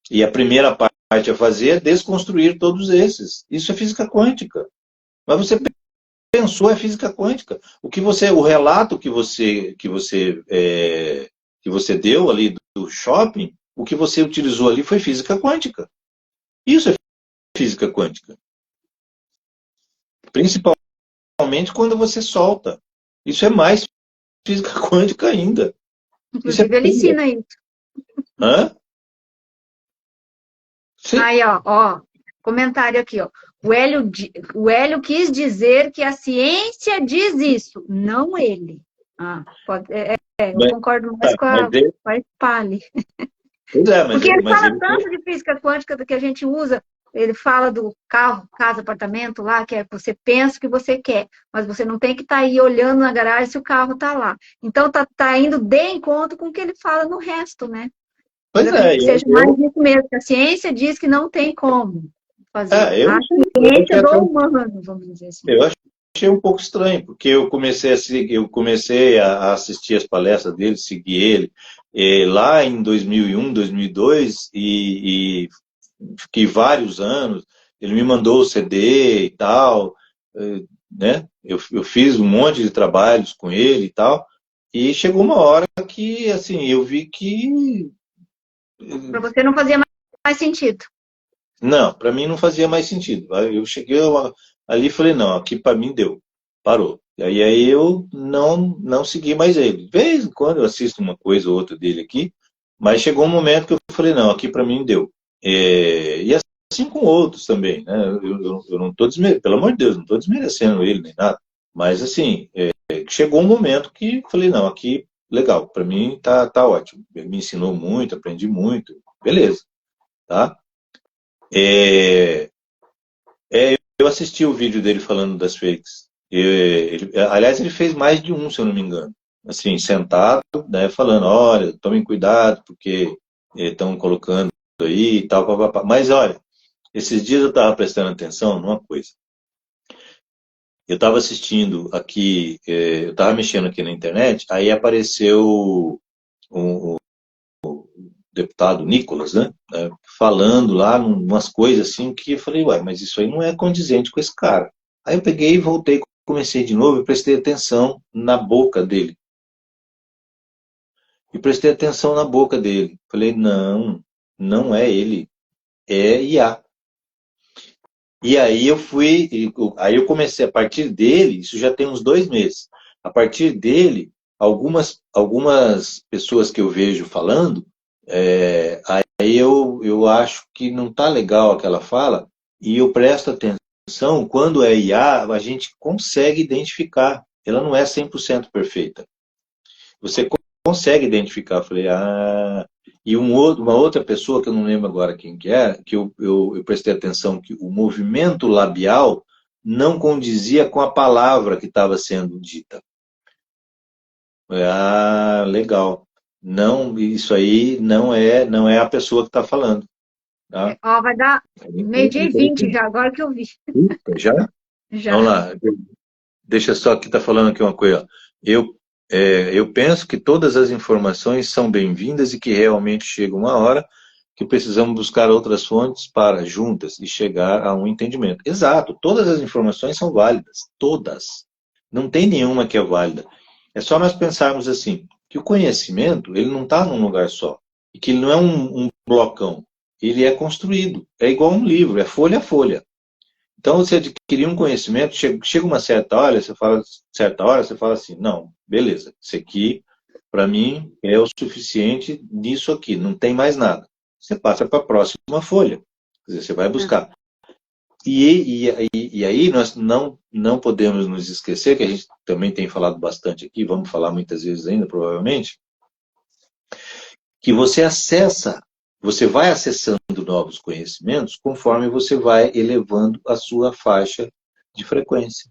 Speaker 3: E a primeira parte a fazer é desconstruir todos esses. Isso é física quântica. Mas você pensou é física quântica. O relato que você deu ali do shopping, o que você utilizou ali foi física quântica. Isso é física quântica. Principalmente quando você solta. Isso é mais física quântica ainda. Isso é
Speaker 2: Inclusive, ele
Speaker 3: pura.
Speaker 2: ensina isso.
Speaker 3: Hã? Sim.
Speaker 2: Aí, ó, comentário aqui, ó. O Hélio quis dizer que a ciência diz isso, não ele. Eu concordo mais com a Spali.
Speaker 3: Pois é,
Speaker 2: Porque ele
Speaker 3: mas
Speaker 2: fala
Speaker 3: ele
Speaker 2: tanto de física quântica do que a gente usa. Ele fala do carro, casa, apartamento lá, que é você pensa o que você quer, mas você não tem que estar aí olhando na garagem se o carro está lá. Então tá indo de encontro com o que ele fala no resto, né? Mas
Speaker 3: Pois
Speaker 2: eu acredito
Speaker 3: é,
Speaker 2: que seja mais isso mesmo, que a ciência diz que não tem como fazer.
Speaker 3: eu
Speaker 2: A ciência do humano, vamos dizer assim.
Speaker 3: Eu achei um pouco estranho, porque eu comecei a assistir as palestras dele, seguir ele, lá em 2001, 2002, e fiquei vários anos. Ele me mandou o CD e tal, né? Eu fiz um monte de trabalhos com ele e tal, e chegou uma hora que, assim, eu vi que
Speaker 2: Para você não fazia mais sentido.
Speaker 3: não, para mim não fazia mais sentido. Eu cheguei ali e falei, não, aqui para mim deu, parou. E aí eu não segui mais ele. De vez em quando eu assisto uma coisa ou outra dele aqui, mas chegou um momento que eu falei, não, aqui para mim deu. E assim com outros também, né? Eu não estou pelo amor de Deus, não estou desmerecendo ele nem nada. Mas assim, chegou um momento que falei, não, aqui legal, para mim tá ótimo. Ele me ensinou muito, aprendi muito, beleza, tá? Eu assisti o vídeo dele falando das fakes. Aliás, ele fez mais de um, se eu não me engano. Assim, sentado, né, falando, olha, tomem cuidado, porque estão colocando aí e tal, papapá. Mas olha, esses dias eu estava prestando atenção numa coisa. Eu estava assistindo aqui, eu estava mexendo aqui na internet, aí apareceu o deputado Nicolas, né, falando lá umas coisas assim que eu falei, ué, mas isso aí não é condizente com esse cara. Aí eu peguei e voltei, comecei de novo e prestei atenção na boca dele. E prestei atenção na boca dele. Falei, não é ele, é IA. E aí aí eu comecei, a partir dele, isso já tem uns 2 meses, a partir dele, algumas pessoas que eu vejo falando, aí eu acho que não está legal aquela fala, e eu presto atenção, quando é IA, a gente consegue identificar, ela não é 100% perfeita. Você consegue identificar, eu falei, e uma outra pessoa, que eu não lembro agora quem que é, que eu prestei atenção que o movimento labial não condizia com a palavra que estava sendo dita. Legal. Não, isso aí não é a pessoa que está falando. Tá?
Speaker 2: Vai dar 12h20 já, agora que eu vi.
Speaker 3: Já?
Speaker 2: Já.
Speaker 3: Vamos lá. Deixa só que está falando aqui uma coisa. Eu penso que todas as informações são bem-vindas e que realmente chega uma hora que precisamos buscar outras fontes para, juntas, e chegar a um entendimento. Exato, todas as informações são válidas, todas. Não tem nenhuma que é válida. É só nós pensarmos assim, que o conhecimento, ele não está num lugar só, e que ele não é um blocão, ele é construído, é igual um livro, é folha a folha. Então, você adquirir um conhecimento, chega uma certa hora, você fala assim, não, beleza, isso aqui, para mim, é o suficiente nisso aqui, não tem mais nada. Você passa para a próxima folha, quer dizer, você vai buscar. E aí nós não podemos nos esquecer, que a gente também tem falado bastante aqui, vamos falar muitas vezes ainda, provavelmente, que você vai acessando novos conhecimentos conforme você vai elevando a sua faixa de frequência.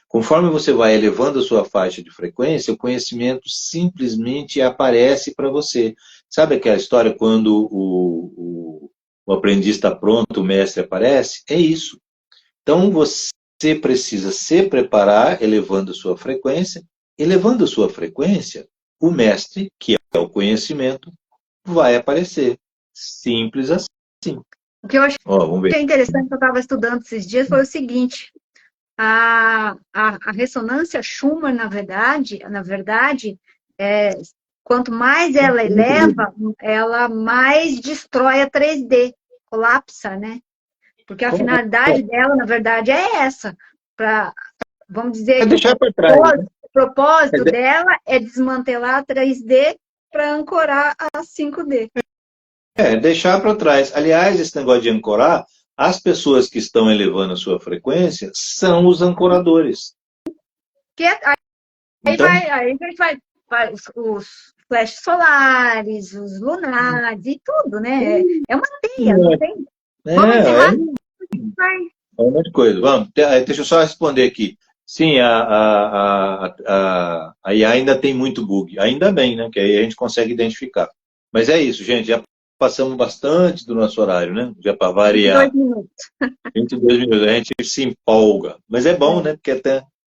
Speaker 3: Conforme você vai elevando a sua faixa de frequência, o conhecimento simplesmente aparece para você. Sabe aquela história quando o aprendiz está pronto, o mestre aparece? É isso. Então você precisa se preparar, elevando a sua frequência. Elevando a sua frequência, o mestre, que é o conhecimento, vai aparecer. Simples assim.
Speaker 2: O que eu achei
Speaker 3: Vamos ver.
Speaker 2: interessante que eu estava estudando esses dias foi o seguinte: a ressonância Schumann, na verdade, quanto mais ela eleva, ela mais destrói a 3D, colapsa, né? Porque a finalidade dela, na verdade, é essa. Vamos dizer,
Speaker 3: deixar para trás, né?
Speaker 2: O propósito dela é desmantelar a 3D para ancorar a 5D.
Speaker 3: Deixar para trás. Aliás, esse negócio de ancorar, as pessoas que estão elevando a sua frequência são os ancoradores.
Speaker 2: Aí a gente vai os flashes solares, os lunares e tudo, né? É uma teia, não tem? Vamos encerrar.
Speaker 3: É um monte de coisa. Vamos, deixa eu só responder aqui. Sim, a IA ainda tem muito bug. Ainda bem, né? Que aí a gente consegue identificar. Mas é isso, gente. Já passamos bastante do nosso horário, né? Já para variar.
Speaker 2: 22 minutos.
Speaker 3: 22 minutos. A gente se empolga. Mas é bom, né? Porque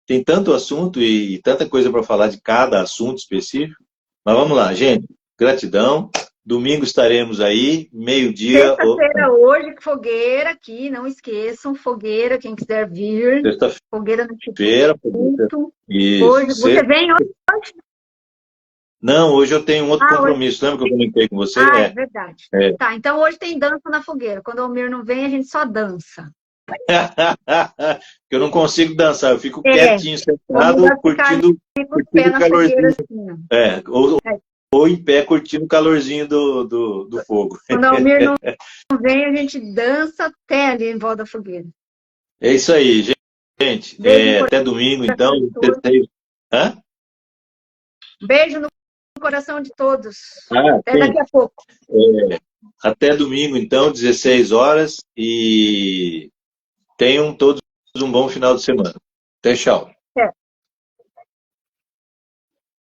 Speaker 3: tem tanto assunto e tanta coisa para falar de cada assunto específico. Mas vamos lá, gente. Gratidão. Domingo estaremos aí, meio-dia.
Speaker 2: Sexta-feira hoje, fogueira aqui, não esqueçam, fogueira, quem quiser vir. Fogueira no Instituto. Hoje, você vem hoje?
Speaker 3: Não, hoje eu tenho um outro compromisso. Lembra que eu comentei com você?
Speaker 2: É verdade. Tá, então hoje tem dança na fogueira. Quando o Almir não vem, a gente só dança.
Speaker 3: Eu não consigo dançar, eu fico quietinho, sentado, curtindo o calorzinho. Assim, ou em pé, curtindo o calorzinho do fogo.
Speaker 2: Quando o Almir não vem, a gente dança até ali em volta da fogueira.
Speaker 3: É isso aí, gente. Até domingo, então. Hã?
Speaker 2: Beijo no coração de todos. Até daqui a pouco.
Speaker 3: Até domingo, então, 16 horas. E tenham todos um bom final de semana. Até tchau.